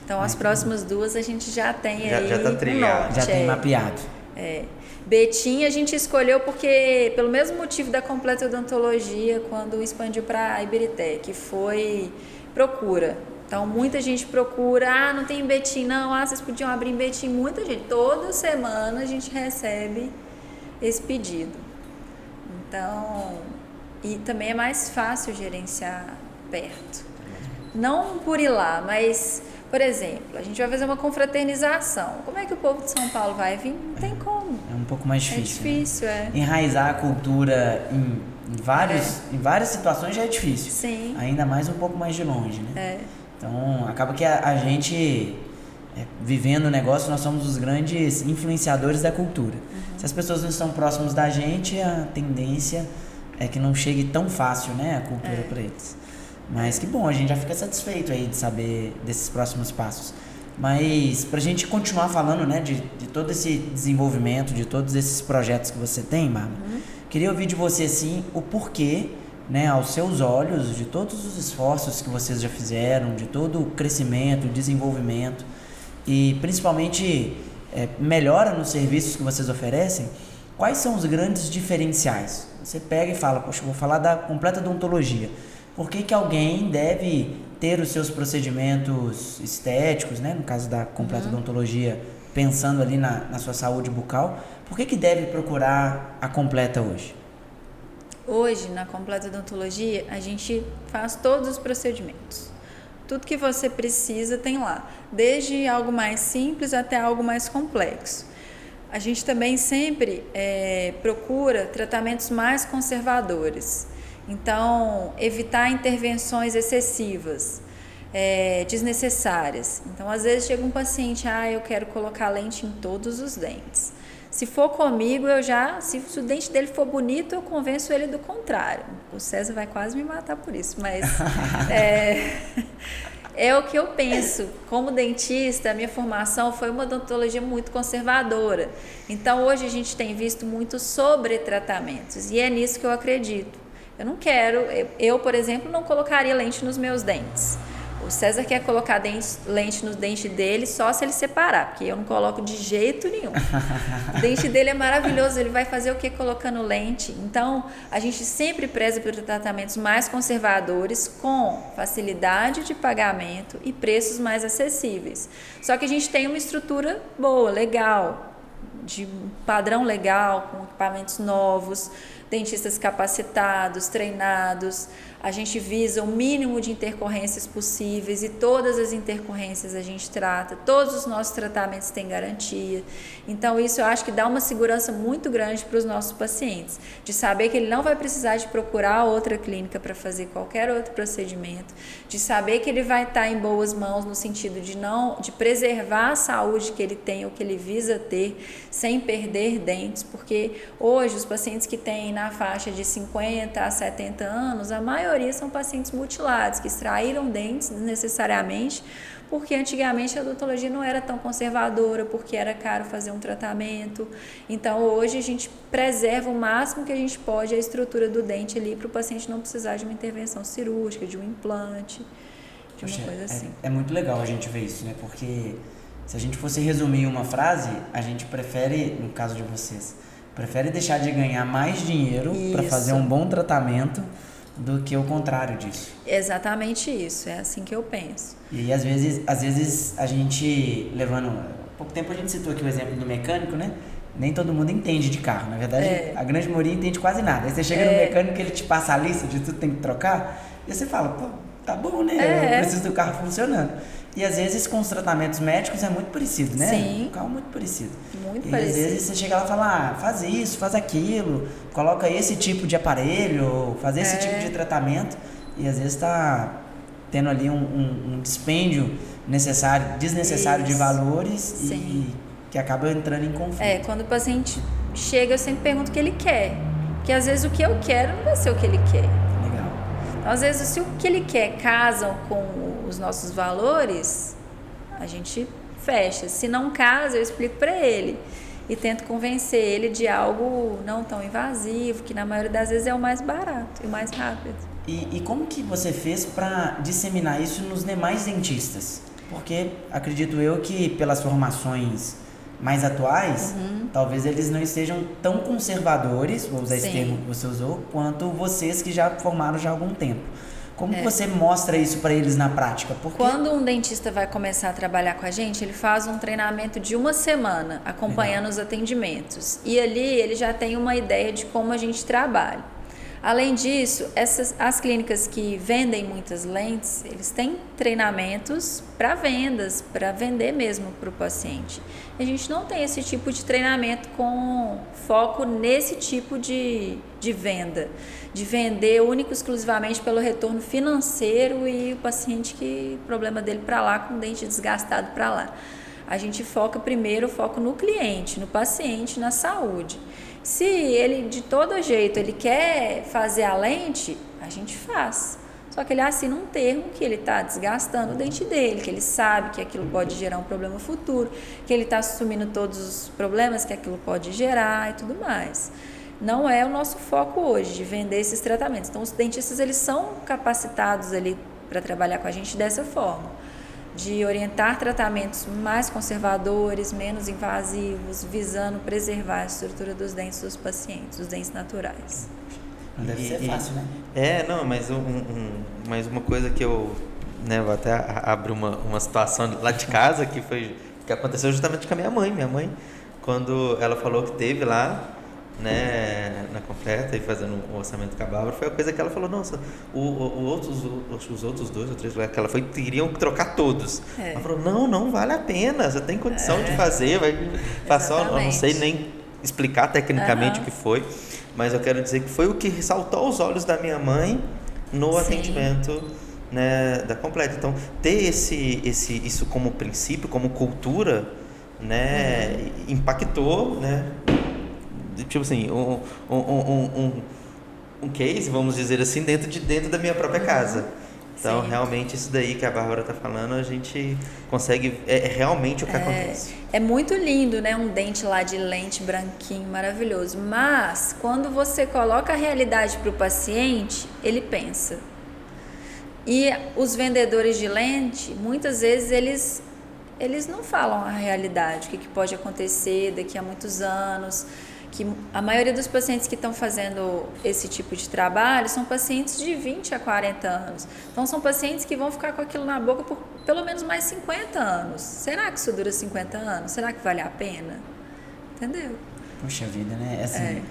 Então as próximas 2 a gente já tem aí já tá trilhado. norte, já tem mapeado. Betim a gente escolheu porque, pelo mesmo motivo da completa odontologia, quando expandiu para Iberité, que foi procura. Então, muita gente procura, não tem em Betim não, vocês podiam abrir em Betim. Muita gente, toda semana a gente recebe esse pedido. Então, e também é mais fácil gerenciar perto. Não por ir lá, mas... Por exemplo, a gente vai fazer uma confraternização. Como é que o povo de São Paulo vai vir? Não tem como. É um pouco mais difícil. É difícil, Enraizar a cultura em várias situações já é difícil. Sim. Ainda mais um pouco mais de longe, né? Então, acaba que a gente, vivendo o negócio, nós somos os grandes influenciadores da cultura. Se as pessoas não estão próximas da gente, a tendência é que não chegue tão fácil, né, a cultura para eles. Mas que bom, a gente já fica satisfeito aí de saber desses próximos passos. Mas pra gente continuar falando, né, de todo esse desenvolvimento, de todos esses projetos que você tem, Bárbara, queria ouvir de você, assim, o porquê, né, aos seus olhos, de todos os esforços que vocês já fizeram, de todo o crescimento, desenvolvimento e principalmente melhora nos serviços que vocês oferecem, quais são os grandes diferenciais? Você pega e fala, poxa, vou falar da completa odontologia. Por que alguém deve ter os seus procedimentos estéticos, né? No caso da completa odontologia, pensando ali na sua saúde bucal, por que deve procurar a completa hoje? Hoje, na completa odontologia, a gente faz todos os procedimentos. Tudo que você precisa tem lá, desde algo mais simples até algo mais complexo. A gente também sempre procura tratamentos mais conservadores. Então, evitar intervenções excessivas, desnecessárias. Então, às vezes chega um paciente, eu quero colocar lente em todos os dentes. Se for comigo, se o dente dele for bonito, eu convenço ele do contrário. O César vai quase me matar por isso, mas é o que eu penso. Como dentista, a minha formação foi uma odontologia muito conservadora. Então, hoje a gente tem visto muito sobre tratamentos e é nisso que eu acredito. Eu não quero, eu, por exemplo, não colocaria lente nos meus dentes. O César quer colocar lente no dente dele só se ele separar, porque eu não coloco de jeito nenhum. O dente dele é maravilhoso, ele vai fazer o que colocando lente? Então, a gente sempre preza por tratamentos mais conservadores, com facilidade de pagamento e preços mais acessíveis. Só que a gente tem uma estrutura boa, legal, de padrão legal, com equipamentos novos, dentistas capacitados, treinados. A gente visa o mínimo de intercorrências possíveis e todas as intercorrências a gente trata. Todos os nossos tratamentos têm garantia. Então, isso eu acho que dá uma segurança muito grande para os nossos pacientes, de saber que ele não vai precisar de procurar outra clínica para fazer qualquer outro procedimento, de saber que ele vai estar em boas mãos no sentido de preservar a saúde que ele tem ou que ele visa ter, sem perder dentes, porque hoje os pacientes que têm na faixa de 50 a 70 anos, a maioria são pacientes mutilados, que extraíram dentes desnecessariamente, porque antigamente a odontologia não era tão conservadora, porque era caro fazer um tratamento. Então, hoje a gente preserva o máximo que a gente pode a estrutura do dente ali, para o paciente não precisar de uma intervenção cirúrgica, de um implante, de uma coisa assim. É muito legal a gente ver isso, né? Porque se a gente fosse resumir uma frase, a gente prefere, no caso de vocês, prefere deixar de ganhar mais dinheiro para fazer um bom tratamento do que o contrário disso. Exatamente isso, é assim que eu penso. E às vezes a gente, levando... Há pouco tempo a gente citou aqui o exemplo do mecânico, né? Nem todo mundo entende de carro. Na verdade, a grande maioria entende quase nada. Aí você chega no mecânico, ele te passa a lista de tudo que tem que trocar, e você fala, pô, tá bom, né? Eu preciso do carro funcionando. E às vezes com os tratamentos médicos é muito parecido, né? Sim. O carro é muito parecido. Muito e parecido. Às vezes você chega lá e fala, faz isso, faz aquilo, coloca esse tipo de aparelho, faz esse tipo de tratamento. E às vezes tá tendo ali um dispêndio desnecessário de valores e que acaba entrando em conflito. Quando o paciente chega, eu sempre pergunto o que ele quer. Porque às vezes o que eu quero não vai ser o que ele quer. Legal. Então, às vezes, se o que ele quer casam com os nossos valores, a gente fecha. Se não casa, eu explico para ele e tento convencer ele de algo não tão invasivo, que na maioria das vezes é o mais barato e o mais rápido. E como que você fez para disseminar isso nos demais dentistas? Porque acredito eu que pelas formações mais atuais, talvez eles não estejam tão conservadores, vou usar esse termo que você usou, quanto vocês que já formaram já há algum tempo. Como você mostra isso para eles na prática? Porque... Quando um dentista vai começar a trabalhar com a gente, ele faz um treinamento de 1 semana, acompanhando os atendimentos. E ali ele já tem uma ideia de como a gente trabalha. Além disso, as clínicas que vendem muitas lentes, eles têm treinamentos para vendas, para vender mesmo para o paciente. A gente não tem esse tipo de treinamento com foco nesse tipo de venda, de vender único e exclusivamente pelo retorno financeiro e o paciente que o problema dele para lá, com o dente desgastado para lá. A gente foca no cliente, no paciente, na saúde. Se ele, de todo jeito, ele quer fazer a lente, a gente faz. Só que ele assina um termo que ele está desgastando o dente dele, que ele sabe que aquilo pode gerar um problema futuro, que ele está assumindo todos os problemas que aquilo pode gerar e tudo mais. Não é o nosso foco hoje, de vender esses tratamentos. Então, os dentistas, eles são capacitados ali para trabalhar com a gente dessa forma, de orientar tratamentos mais conservadores, menos invasivos, visando preservar a estrutura dos dentes dos pacientes, os dentes naturais. Não deve ser fácil, né? Mas uma coisa que eu, vou até abrir uma situação lá de casa que aconteceu justamente com a minha mãe. Minha mãe, quando ela falou que teve lá, na completa e fazendo o orçamento com a Bárbara, foi a coisa que ela falou, nossa, os outros 2 ou 3 que ela foi, queriam trocar todos. Ela falou, não vale a pena, você tem condição de fazer, vai passar, eu não sei nem explicar tecnicamente o que foi, mas eu quero dizer que foi o que ressaltou os olhos da minha mãe no atendimento, da completa. Então, ter isso como princípio, como cultura, impactou, tipo assim, um case, vamos dizer assim, dentro da minha própria casa. Então, Sempre. realmente, isso daí que a Bárbara tá falando, a gente consegue... É realmente o que acontece. É muito lindo, né? Um dente lá de lente branquinho, maravilhoso. Mas, quando você coloca a realidade para o paciente, ele pensa. E os vendedores de lente, muitas vezes, eles não falam a realidade, o que pode acontecer daqui a muitos anos. Que a maioria dos pacientes que estão fazendo esse tipo de trabalho são pacientes de 20 a 40 anos. Então, são pacientes que vão ficar com aquilo na boca por pelo menos mais 50 anos. Será que isso dura 50 anos? Será que vale a pena? Entendeu? Puxa vida, né? Assim,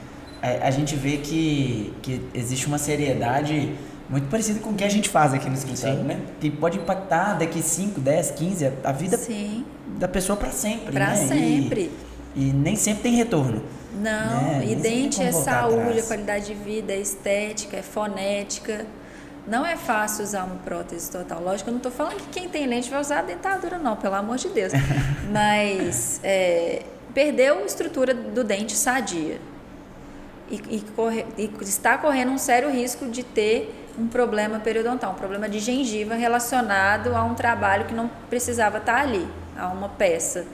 a gente vê que existe uma seriedade muito parecida com o que a gente faz aqui no escritório, né? Que pode impactar daqui 5, 10, 15, a vida da pessoa para sempre, Para né? sempre. E nem sempre tem retorno. Não, né? E dente é saúde, atrás. é qualidade de vida, é estética, é fonética. Não é fácil usar uma prótese total. Lógico, eu não estou falando que quem tem lente vai usar a dentadura, não, pelo amor de Deus. Mas perdeu a estrutura do dente sadia. E está correndo um sério risco de ter um problema periodontal, um problema de gengiva relacionado a um trabalho que não precisava estar ali, a uma peça.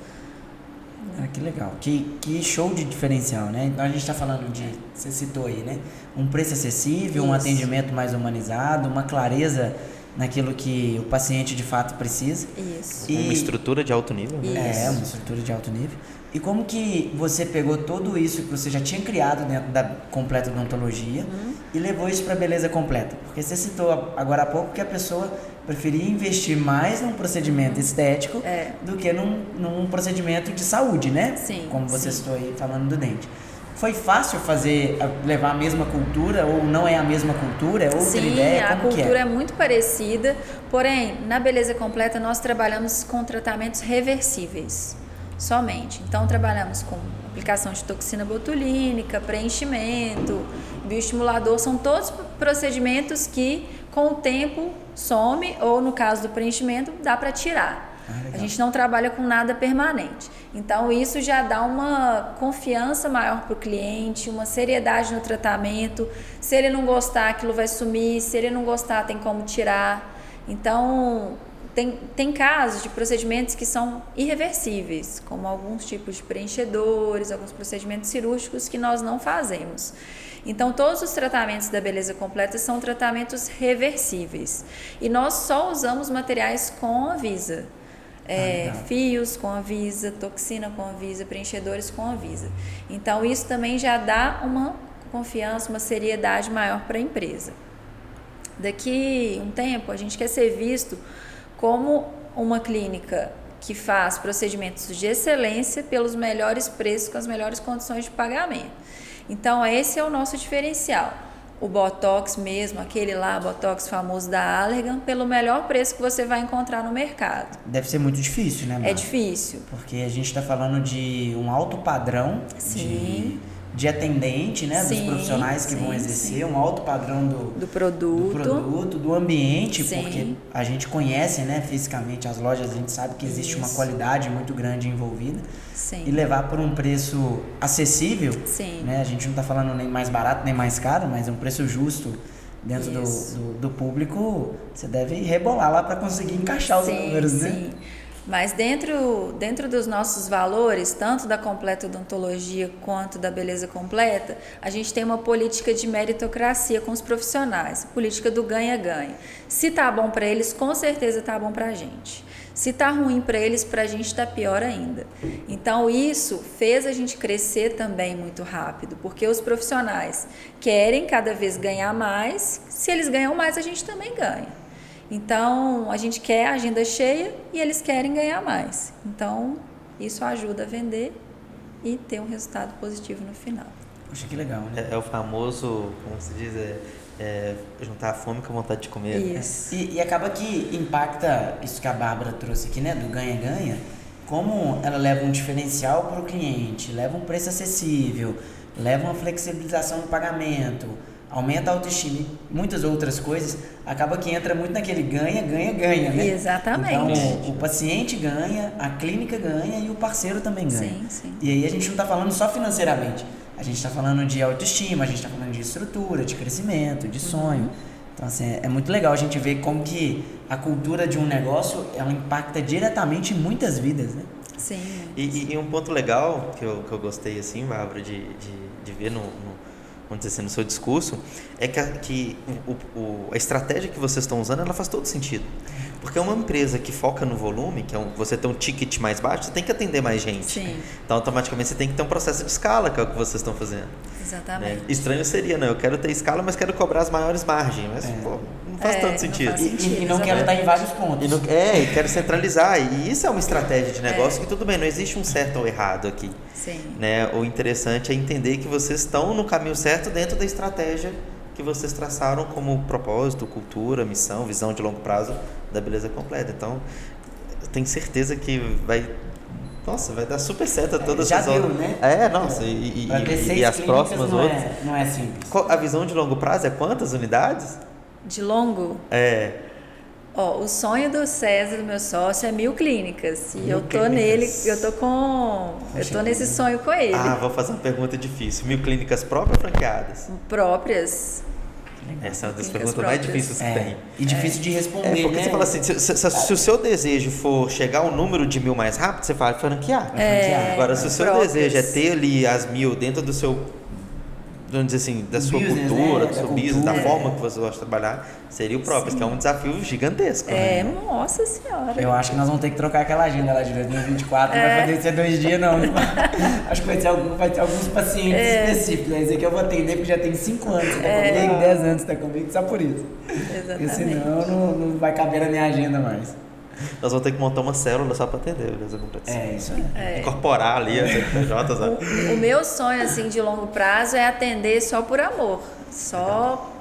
Ah, que legal. Que show de diferencial, né? Então a gente está falando de, você citou aí, né? Um preço acessível, um atendimento mais humanizado, uma clareza naquilo que o paciente de fato precisa. Isso. Uma estrutura de alto nível, né? Uma estrutura de alto nível. E como que você pegou tudo isso que você já tinha criado dentro da Completa Odontologia e levou isso para a Beleza Completa? Porque você citou agora há pouco que a pessoa preferia investir mais num procedimento estético do que num procedimento de saúde, né? Sim. Como você citou aí falando do dente. Foi fácil levar a mesma cultura ou não é a mesma cultura? É outra ideia? Sim, a cultura é muito parecida, porém, na Beleza Completa nós trabalhamos com tratamentos reversíveis. Somente. Então, trabalhamos com aplicação de toxina botulínica, preenchimento, bioestimulador, são todos procedimentos que com o tempo some ou no caso do preenchimento dá para tirar. A gente não trabalha com nada permanente. Então, isso já dá uma confiança maior para o cliente, uma seriedade no tratamento. Se ele não gostar, aquilo vai sumir. Se ele não gostar, tem como tirar. Então, tem casos de procedimentos que são irreversíveis, como alguns tipos de preenchedores, alguns procedimentos cirúrgicos que nós não fazemos. Então, todos os tratamentos da Beleza Completa são tratamentos reversíveis. E nós só usamos materiais com Avisa. Fios com Avisa, toxina com Avisa, preenchedores com Avisa. Então, isso também já dá uma confiança, uma seriedade maior para a empresa. Daqui um tempo, a gente quer ser visto como uma clínica que faz procedimentos de excelência pelos melhores preços, com as melhores condições de pagamento. Então, esse é o nosso diferencial. O Botox mesmo, aquele lá, Botox famoso da Allergan, pelo melhor preço que você vai encontrar no mercado. Deve ser muito difícil, né, Marta? É difícil. Porque a gente está falando de um alto padrão de atendente, né, dos profissionais que vão exercer, um alto padrão do produto, do ambiente, porque a gente conhece, né, fisicamente as lojas, a gente sabe que existe uma qualidade muito grande envolvida. E levar por um preço acessível, né, a gente não está falando nem mais barato nem mais caro, mas é um preço justo dentro do público, você deve rebolar lá para conseguir encaixar os números, né? Mas dentro dos nossos valores, tanto da Completa Odontologia quanto da Beleza Completa, a gente tem uma política de meritocracia com os profissionais, política do ganha-ganha. Se tá bom para eles, com certeza tá bom para a gente. Se tá ruim para eles, para a gente tá pior ainda. Então isso fez a gente crescer também muito rápido, porque os profissionais querem cada vez ganhar mais, se eles ganham mais, a gente também ganha. Então, a gente quer a agenda cheia e eles querem ganhar mais. Então, isso ajuda a vender e ter um resultado positivo no final. Poxa, que legal, né? É o famoso, como se diz, juntar a fome com a vontade de comer. Isso. E acaba que impacta isso que a Bárbara trouxe aqui, né, do ganha-ganha, como ela leva um diferencial para o cliente, leva um preço acessível, leva uma flexibilização no pagamento, aumenta a autoestima e muitas outras coisas, acaba que entra muito naquele ganha, né? Exatamente. Então, o paciente ganha, a clínica ganha e o parceiro também ganha. Sim. E aí a gente não está falando só financeiramente, a gente está falando de autoestima, a gente está falando de estrutura, de crescimento, de sonho. Então, assim, é muito legal a gente ver como que a cultura de um negócio, ela impacta diretamente em muitas vidas, né? Sim. E um ponto legal que eu gostei, assim, Bárbara, de ver vamos dizer assim, no seu discurso, é que a estratégia que vocês estão usando, ela faz todo sentido. Porque uma empresa que foca no volume, que você tem um ticket mais baixo, você tem que atender mais gente. Sim. Então, automaticamente, você tem que ter um processo de escala, que é o que vocês estão fazendo. Exatamente. Né? Estranho seria, né? Eu quero ter escala, mas quero cobrar as maiores margens. Mas, pô, não faz tanto sentido. Não faz sentido. E não quero estar em vários pontos. E quero centralizar. E isso é uma estratégia de negócio que, tudo bem, não existe um certo ou errado aqui. Sim. Né? O interessante é entender que vocês estão no caminho certo dentro da estratégia que vocês traçaram como propósito, cultura, missão, visão de longo prazo da Beleza Completa. Então, eu tenho certeza que vai dar super certo a todas já essas deu, outras. né? Nossa, e as próximas outras. Não é simples. A visão de longo prazo é quantas unidades? De longo? O sonho do César, do meu sócio, é 1.000 clínicas. E eu tô nele, eu tô nesse sonho com ele. Vou fazer uma pergunta difícil. 1.000 clínicas próprias ou franqueadas? Próprias. Essa é uma das perguntas mais difíceis que tem. E difícil de responder, porque né? você fala assim, se o seu desejo for chegar ao número de 1.000 mais rápido, você vai franquear. Agora, se o seu desejo é ter ali as 1.000 dentro do seu, vamos dizer assim, da sua business, cultura, né? do seu business, da forma que você gosta de trabalhar, seria o próprio, que é um desafio gigantesco. Nossa senhora. Eu acho que nós vamos ter que trocar aquela agenda lá de 2024, não vai poder ser 2 dias, não. Acho que vai ter alguns pacientes específicos. Esse aqui eu vou atender porque já tem 5 anos que tá comigo, 10 anos que tá comigo, só por isso. Exatamente. Porque senão não vai caber na minha agenda mais. Nós vamos ter que montar uma célula só para atender, Beleza Completa. Isso é. Incorporar ali as CNPJs. O meu sonho, assim, de longo prazo é atender só por amor. Só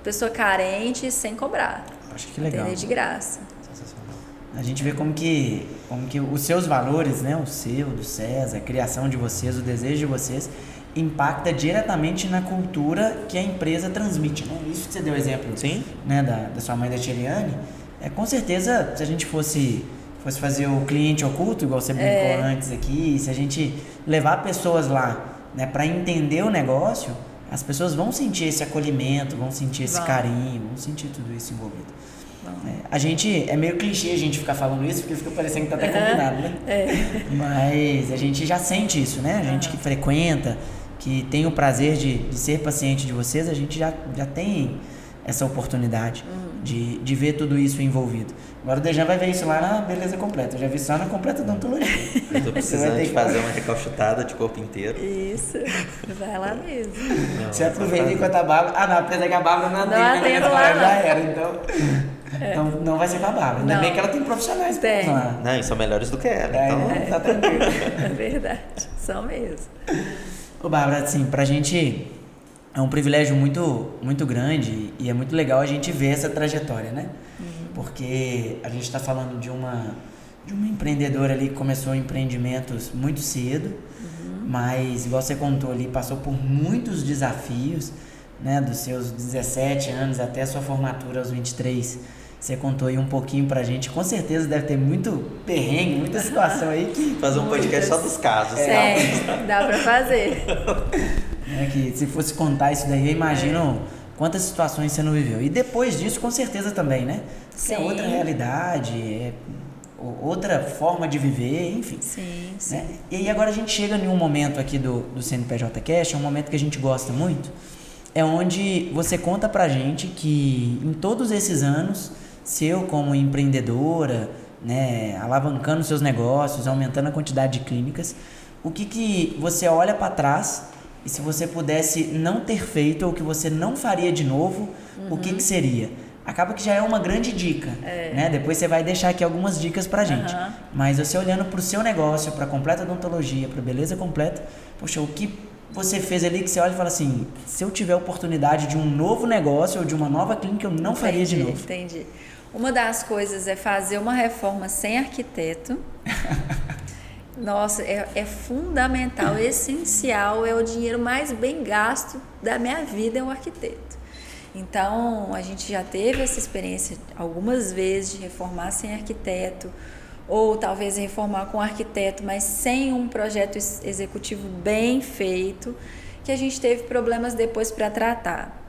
pessoa carente, sem cobrar. Acho que legal. Atender de graça. A gente vê como que os seus valores, né? O seu, do César, a criação de vocês, o desejo de vocês, impacta diretamente na cultura que a empresa transmite, né? Isso que você deu exemplo, né? Da sua mãe, da Tcheliane. Com certeza, se a gente fosse fazer o cliente oculto, igual você brincou antes aqui, se a gente levar pessoas lá, né, para entender o negócio, as pessoas vão sentir esse acolhimento, vão sentir esse carinho, vão sentir tudo isso envolvido. A gente, é meio clichê a gente ficar falando isso, porque fica parecendo que tá até combinado, né? Mas a gente já sente isso, né? A gente que frequenta, que tem o prazer de ser paciente de vocês, a gente já tem essa oportunidade de ver tudo isso envolvido. Agora o Dejan vai ver isso lá na Beleza Completa. Eu já vi só na Completa Odontologia. Eu tô precisando de fazer uma recalchutada de corpo inteiro. Isso, vai lá mesmo. Você aproveita enquanto a Bárbara... não, apesar que a Bárbara não atende lá, já era, então não vai ser com a Bárbara. Ainda bem que ela tem profissionais tem. lá. Não, e são melhores do que ela, então... Tá tranquilo. É verdade, são mesmo. Ô Bárbara, assim, pra gente... É um privilégio muito, muito grande e é muito legal a gente ver essa trajetória, né? Porque a gente está falando de uma empreendedora ali que começou empreendimentos muito cedo, mas, igual você contou ali, passou por muitos desafios, né? Dos seus 17 anos até a sua formatura aos 23. Você contou aí um pouquinho pra gente. Com certeza deve ter muito perrengue, muita situação aí que... Fazer um podcast só dos casos. Dá pra fazer. Que se fosse contar isso daí, eu imagino quantas situações você não viveu. E depois disso, com certeza também, né? Sim. É outra realidade, outra forma de viver, enfim. Sim. Né? E aí agora a gente chega em um momento aqui do CNPJ Cast, é um momento que a gente gosta muito, é onde você conta pra gente que em todos esses anos, seu como empreendedora, né, alavancando seus negócios, aumentando a quantidade de clínicas, o que você olha para trás e se você pudesse não ter feito ou que você não faria de novo, o que seria? Acaba que já é uma grande dica, né? Depois você vai deixar aqui algumas dicas pra gente. Mas você olhando pro seu negócio, pra Completa Odontologia, pra Beleza Completa, poxa, o que você fez ali que você olha e fala assim, se eu tiver oportunidade de um novo negócio ou de uma nova clínica, eu não faria de novo. Entendi. Uma das coisas é fazer uma reforma sem arquiteto. Nossa, é fundamental, essencial, é o dinheiro mais bem gasto da minha vida, é o arquiteto. Então, a gente já teve essa experiência algumas vezes de reformar sem arquiteto, ou talvez reformar com arquiteto, mas sem um projeto executivo bem feito, que a gente teve problemas depois para tratar.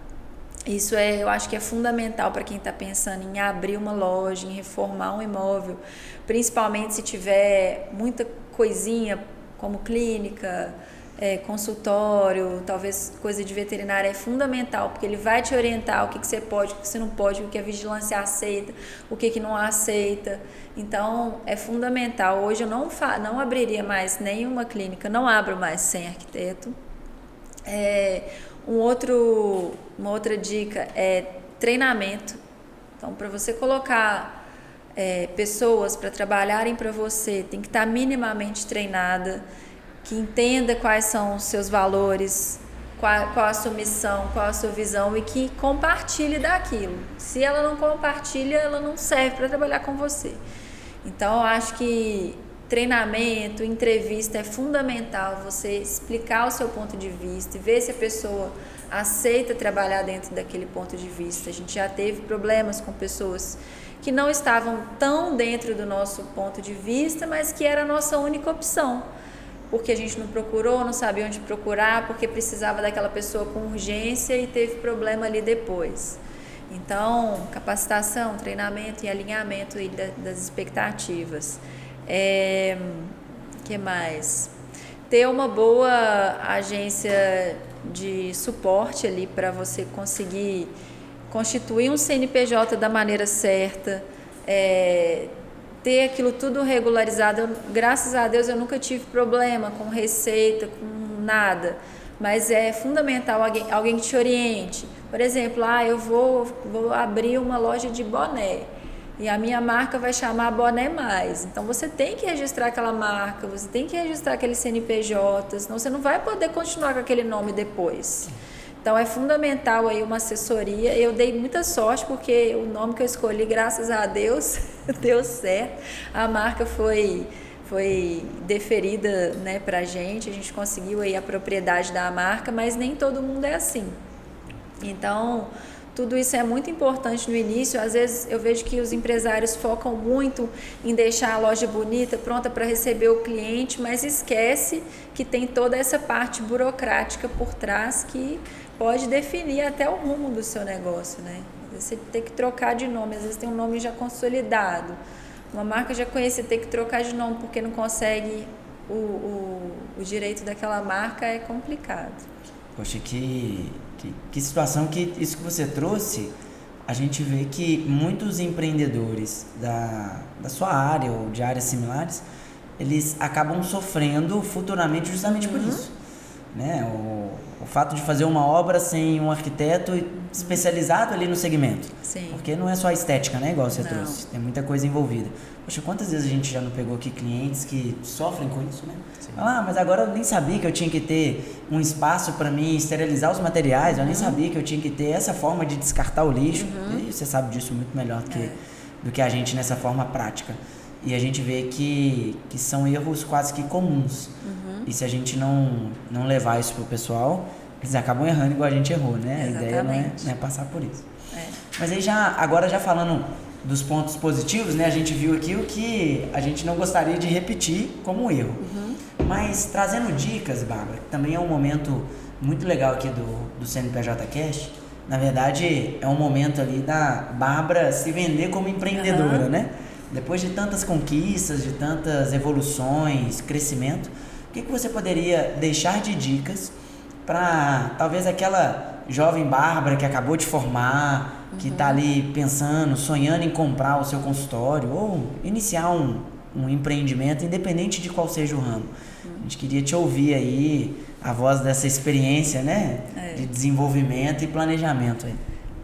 Isso eu acho que é fundamental para quem está pensando em abrir uma loja, em reformar um imóvel, principalmente se tiver muita coisinha como clínica, consultório, talvez coisa de veterinária, é fundamental, porque ele vai te orientar o que você pode, o que você não pode, o que a vigilância aceita, o que não aceita. Então, é fundamental. Hoje eu não abriria mais nenhuma clínica, não abro mais sem arquiteto. Uma outra dica é treinamento. Então, para você colocar pessoas para trabalharem para você, tem que estar minimamente treinada, que entenda quais são os seus valores, qual a sua missão, qual a sua visão e que compartilhe daquilo. Se ela não compartilha, ela não serve para trabalhar com você. Então, eu acho que treinamento, entrevista é fundamental, você explicar o seu ponto de vista e ver se a pessoa aceita trabalhar dentro daquele ponto de vista. A gente já teve problemas com pessoas que não estavam tão dentro do nosso ponto de vista, mas que era a nossa única opção, porque a gente não procurou, não sabia onde procurar, porque precisava daquela pessoa com urgência e teve problema ali depois. Então, capacitação, treinamento e alinhamento aí das expectativas. Que mais? Ter uma boa agência de suporte ali para você conseguir constituir um CNPJ da maneira certa, ter aquilo tudo regularizado. Graças a Deus eu nunca tive problema com receita, com nada, mas é fundamental alguém que te oriente. Por exemplo, eu vou abrir uma loja de boné e a minha marca vai chamar Boné Mais. Então você tem que registrar aquela marca, você tem que registrar aquele CNPJ, senão você não vai poder continuar com aquele nome depois. Então é fundamental aí uma assessoria. Eu dei muita sorte porque o nome que eu escolhi, graças a Deus, deu certo. A marca foi deferida, né, pra gente, a gente conseguiu aí a propriedade da marca, mas nem todo mundo é assim. Então, tudo isso é muito importante no início. Às vezes eu vejo que os empresários focam muito em deixar a loja bonita, pronta para receber o cliente, mas esquece que tem toda essa parte burocrática por trás que pode definir até o rumo do seu negócio, né? Às vezes você tem que trocar de nome, às vezes tem um nome já consolidado. Uma marca já conhecida, tem que trocar de nome porque não consegue o direito daquela marca, é complicado. Poxa, que situação, que isso que você trouxe, a gente vê que muitos empreendedores da sua área ou de áreas similares, eles acabam sofrendo futuramente justamente por isso, né? O fato de fazer uma obra sem um arquiteto especializado ali no segmento. Sim. Porque não é só a estética, né? Igual você trouxe, tem muita coisa envolvida. Poxa, quantas vezes a gente já não pegou aqui clientes que sofrem com isso, né? Mas agora eu nem sabia que eu tinha que ter um espaço para mim esterilizar os materiais, eu nem sabia que eu tinha que ter essa forma de descartar o lixo. E você sabe disso muito melhor do que a gente nessa forma prática. E a gente vê que são erros quase que comuns. E se a gente não levar isso pro pessoal, eles acabam errando igual a gente errou, né? Exatamente. A ideia não é passar por isso. Mas aí agora já falando dos pontos positivos, né? A gente viu aqui o que a gente não gostaria de repetir como um erro. Mas trazendo dicas, Bárbara, que também é um momento muito legal aqui do CNPJ Cast. Na verdade, é um momento ali da Bárbara se vender como empreendedora, né? Depois de tantas conquistas, de tantas evoluções, crescimento, o que você poderia deixar de dicas para talvez aquela jovem Bárbara que acabou de formar, que está ali pensando, sonhando em comprar o seu consultório ou iniciar um empreendimento, independente de qual seja o ramo? A gente queria te ouvir aí, a voz dessa experiência, né? De desenvolvimento e planejamento aí.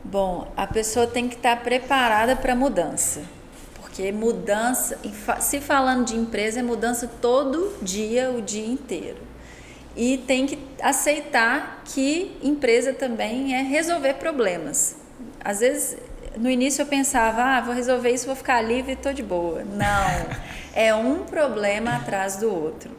Bom, a pessoa tem que estar preparada para mudança. Porque mudança, se falando de empresa, é mudança todo dia, o dia inteiro. E tem que aceitar que empresa também é resolver problemas. Às vezes, no início eu pensava, vou resolver isso, vou ficar livre e estou de boa. Não, é um problema atrás do outro.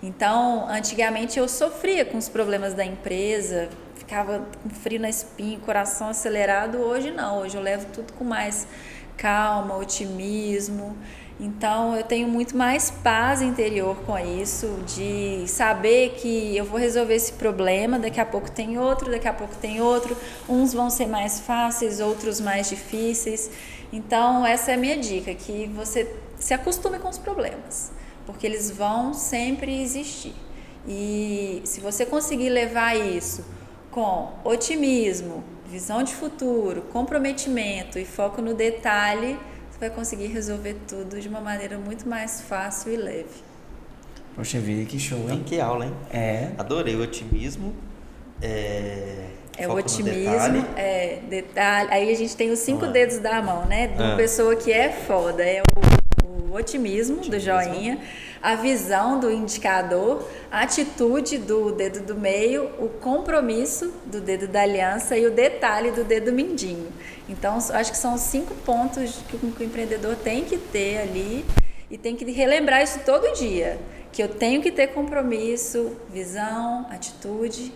Então, antigamente eu sofria com os problemas da empresa, ficava com frio na espinha, coração acelerado. Hoje não, hoje eu levo tudo com mais calma, otimismo Então, eu tenho muito mais paz interior com isso, de saber que eu vou resolver esse problema, daqui a pouco tem outro, daqui a pouco tem outro. Uns vão ser mais fáceis, outros mais difíceis. Então, essa é a minha dica, que você se acostume com os problemas, porque eles vão sempre existir. E se você conseguir levar isso com otimismo, visão de futuro, comprometimento e foco no detalhe, você vai conseguir resolver tudo de uma maneira muito mais fácil e leve. Poxa vida, que show, hein? Que aula, hein? É. Adorei o otimismo. O Foco otimismo, detalhe. Aí a gente tem os 5 dedos da mão, né? De uma pessoa que é foda. É o otimismo do joinha, a visão do indicador, a atitude do dedo do meio, o compromisso do dedo da aliança e o detalhe do dedo mindinho. Então, acho que são os 5 pontos que o empreendedor tem que ter ali e tem que relembrar isso todo dia, que eu tenho que ter compromisso, visão, atitude,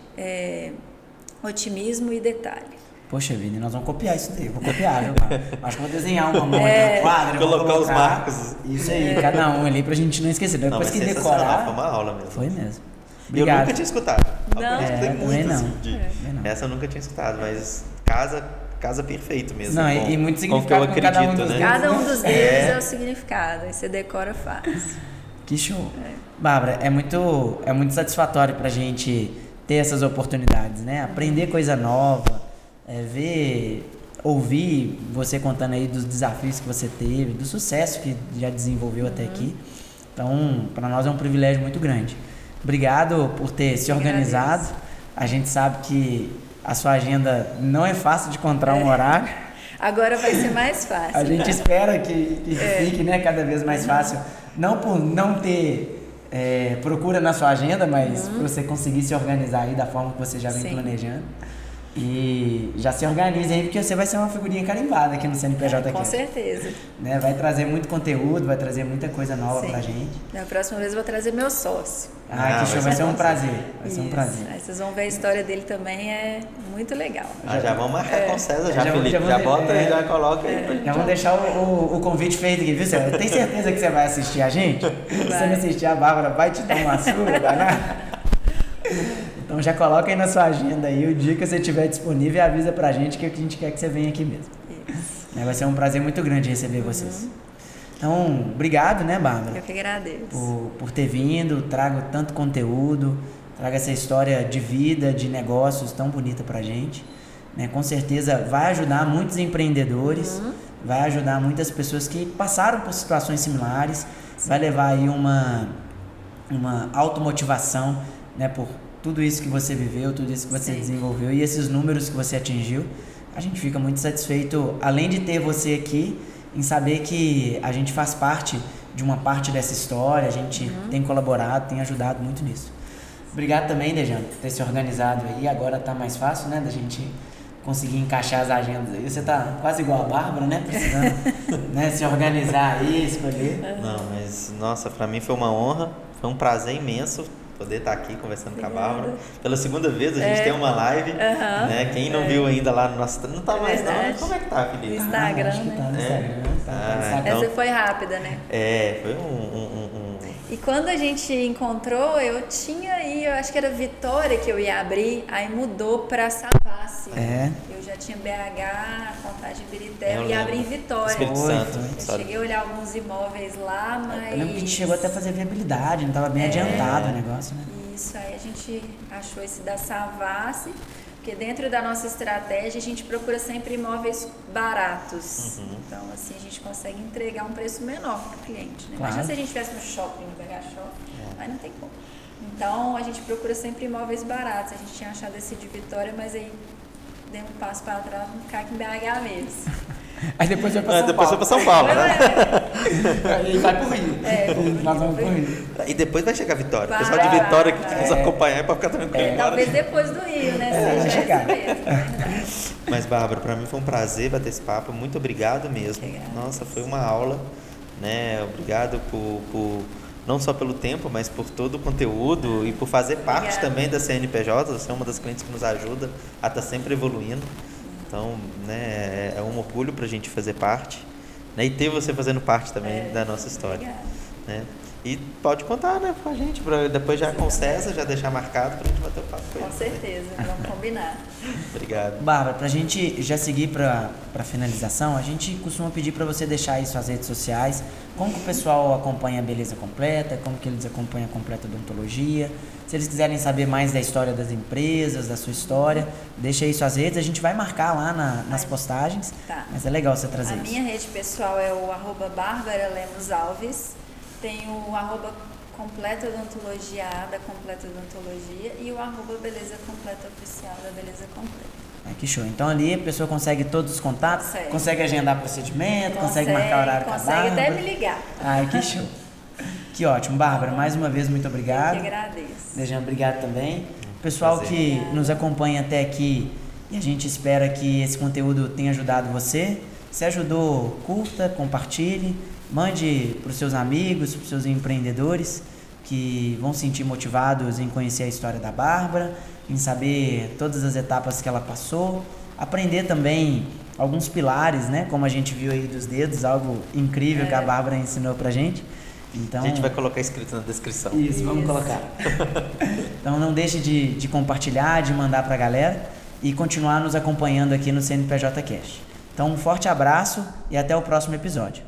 otimismo e detalhe. Poxa vida, nós vamos copiar isso daí. Eu vou copiar, viu, cara? Acho que vou desenhar uma mão aqui no quadro. Colocar os marcos. Isso aí, cada um ali pra gente não esquecer. Depois que decorar. Foi uma aula mesmo. Foi mesmo. Obrigado. Eu nunca tinha escutado. Não. Também não. Essa eu nunca tinha escutado, mas casa perfeito mesmo. Não, e muito significado com cada um dos dedos. Cada um dos dedos é o significado. Aí você decora fácil. Que show. Bárbara, é muito satisfatório pra gente ter essas oportunidades, né? Aprender coisa nova, ouvir você contando aí dos desafios que você teve, do sucesso que já desenvolveu até aqui. Então, para nós é um privilégio muito grande. Obrigado por ter se organizado. A gente sabe que a sua agenda não é fácil de encontrar um horário. Agora vai ser mais fácil. A gente espera que fique, né, cada vez mais fácil. Não por não ter procura na sua agenda, mas por você conseguir se organizar aí da forma que você já vem planejando. E já se organize aí, porque você vai ser uma figurinha carimbada aqui no CNPJ. Com certeza. Né? Vai trazer muito conteúdo, vai trazer muita coisa nova pra gente. Na próxima vez eu vou trazer meu sócio. Que show, vai ser um prazer. Vai ser um prazer. Aí vocês vão ver a história dele também, é muito legal. Já vamos marcar com o César, Felipe. Já bota aí, já coloca aí. Já vamos deixar o convite feito aqui, viu, César? Tem certeza que você vai assistir a gente? Se você não assistir, a Bárbara vai te dar uma surra, danada. Então já coloca aí na sua agenda aí o dia que você estiver disponível e avisa pra gente que a gente quer que você venha aqui mesmo. Vai ser um prazer muito grande receber vocês. Então, obrigado, né, Bárbara? Eu que agradeço. Por ter vindo, trago tanto conteúdo, traga essa história de vida, de negócios tão bonita pra gente. Né? Com certeza vai ajudar muitos empreendedores, vai ajudar muitas pessoas que passaram por situações similares, vai levar aí uma automotivação, né, por tudo isso que você viveu, tudo isso que você desenvolveu e esses números que você atingiu. A gente fica muito satisfeito, além de ter você aqui, em saber que a gente faz parte de uma parte dessa história, a gente tem colaborado, tem ajudado muito nisso. Obrigado também, Dejane, por ter se organizado aí. Agora tá mais fácil, né, da gente conseguir encaixar as agendas aí. Você tá quase igual a Bárbara, né, precisando né, se organizar aí, escolher. Não, mas, nossa, pra mim foi uma honra, foi um prazer imenso poder estar aqui conversando com a Bárbara. Pela segunda vez a gente tem uma live, né? Quem não viu ainda lá no nosso... Não tá mais não, como é que tá, Felipe? No Instagram, acho que tá no Instagram. Essa foi rápida, né? Foi E quando a gente encontrou, eu tinha aí, eu acho que era Vitória que eu ia abrir, aí mudou pra Savassi. Eu já tinha BH, Contagem Birité, eu ia abrir em Vitória. Espírito Santo. Eu cheguei a olhar alguns imóveis lá, mas... Eu lembro que a gente chegou até a fazer viabilidade, não tava bem adiantado o negócio, né? Isso, aí a gente achou esse da Savassi, porque dentro da nossa estratégia a gente procura sempre imóveis baratos. Então, assim, a gente consegue entregar um preço menor para o cliente. Né? Imagina se a gente estivesse no shopping, no BH Shopping, aí não tem como. Então, a gente procura sempre imóveis baratos. A gente tinha achado esse de Vitória, mas aí deu um passo para trás, vamos ficar aqui em BH mesmo. Aí depois vai para São Paulo, né? Aí vai pro Rio. Nós vamos pro Rio. E depois vai chegar a Vitória. O pessoal de Vitória que quer nos acompanhar é para ficar tranquilo. Talvez depois do Rio, né? Seja chegar. Mas, Bárbara, para mim foi um prazer bater esse papo. Muito obrigado mesmo. Nossa, foi uma aula, né? Obrigado por não só pelo tempo, mas por todo o conteúdo e por fazer parte também da CNPJ. Você é uma das clientes que nos ajuda a estar sempre evoluindo. Então, né, é um orgulho para a gente fazer parte. né? E ter você fazendo parte também da nossa história. Obrigada. Né? E pode contar, né, com a gente, depois já com o César, já deixar marcado pra gente bater o papo com ele. Com certeza, vamos combinar. Obrigado. Bárbara, pra gente já seguir pra finalização, a gente costuma pedir pra você deixar aí suas redes sociais, como que o pessoal acompanha a Beleza Completa, como que eles acompanham a Completa Odontologia. Se eles quiserem saber mais da história das empresas, da sua história, deixa aí suas redes, a gente vai marcar lá nas postagens, Tá. mas é legal você trazer A isso. minha rede pessoal é o @Bárbara Lemos Alves, tem o @Completa Odontologia da Completa Odontologia e o @Beleza Completa Oficial da Beleza Completa. Que show. Então ali a pessoa consegue todos os contatos, consegue agendar procedimento, consegue marcar horário com a Consegue Bárbara. até me ligar. Ai, que show. Que ótimo. Bárbara, mais uma vez, muito obrigado. Eu que agradeço. Dejando obrigado também. Pessoal Prazer. que nos acompanha até aqui, e a gente espera que esse conteúdo tenha ajudado você. Se ajudou, curta, compartilhe, mande para os seus amigos, para os seus empreendedores que vão se sentir motivados em conhecer a história da Bárbara, em saber todas as etapas que ela passou, aprender também alguns pilares, né? Como a gente viu aí dos dedos, algo incrível que a Bárbara ensinou pra gente. Então, A gente vai colocar escrito na descrição. isso, vamos colocar. Então não deixe de compartilhar, de mandar pra galera e continuar nos acompanhando aqui no CNPJ Cast. Então um forte abraço e até o próximo episódio.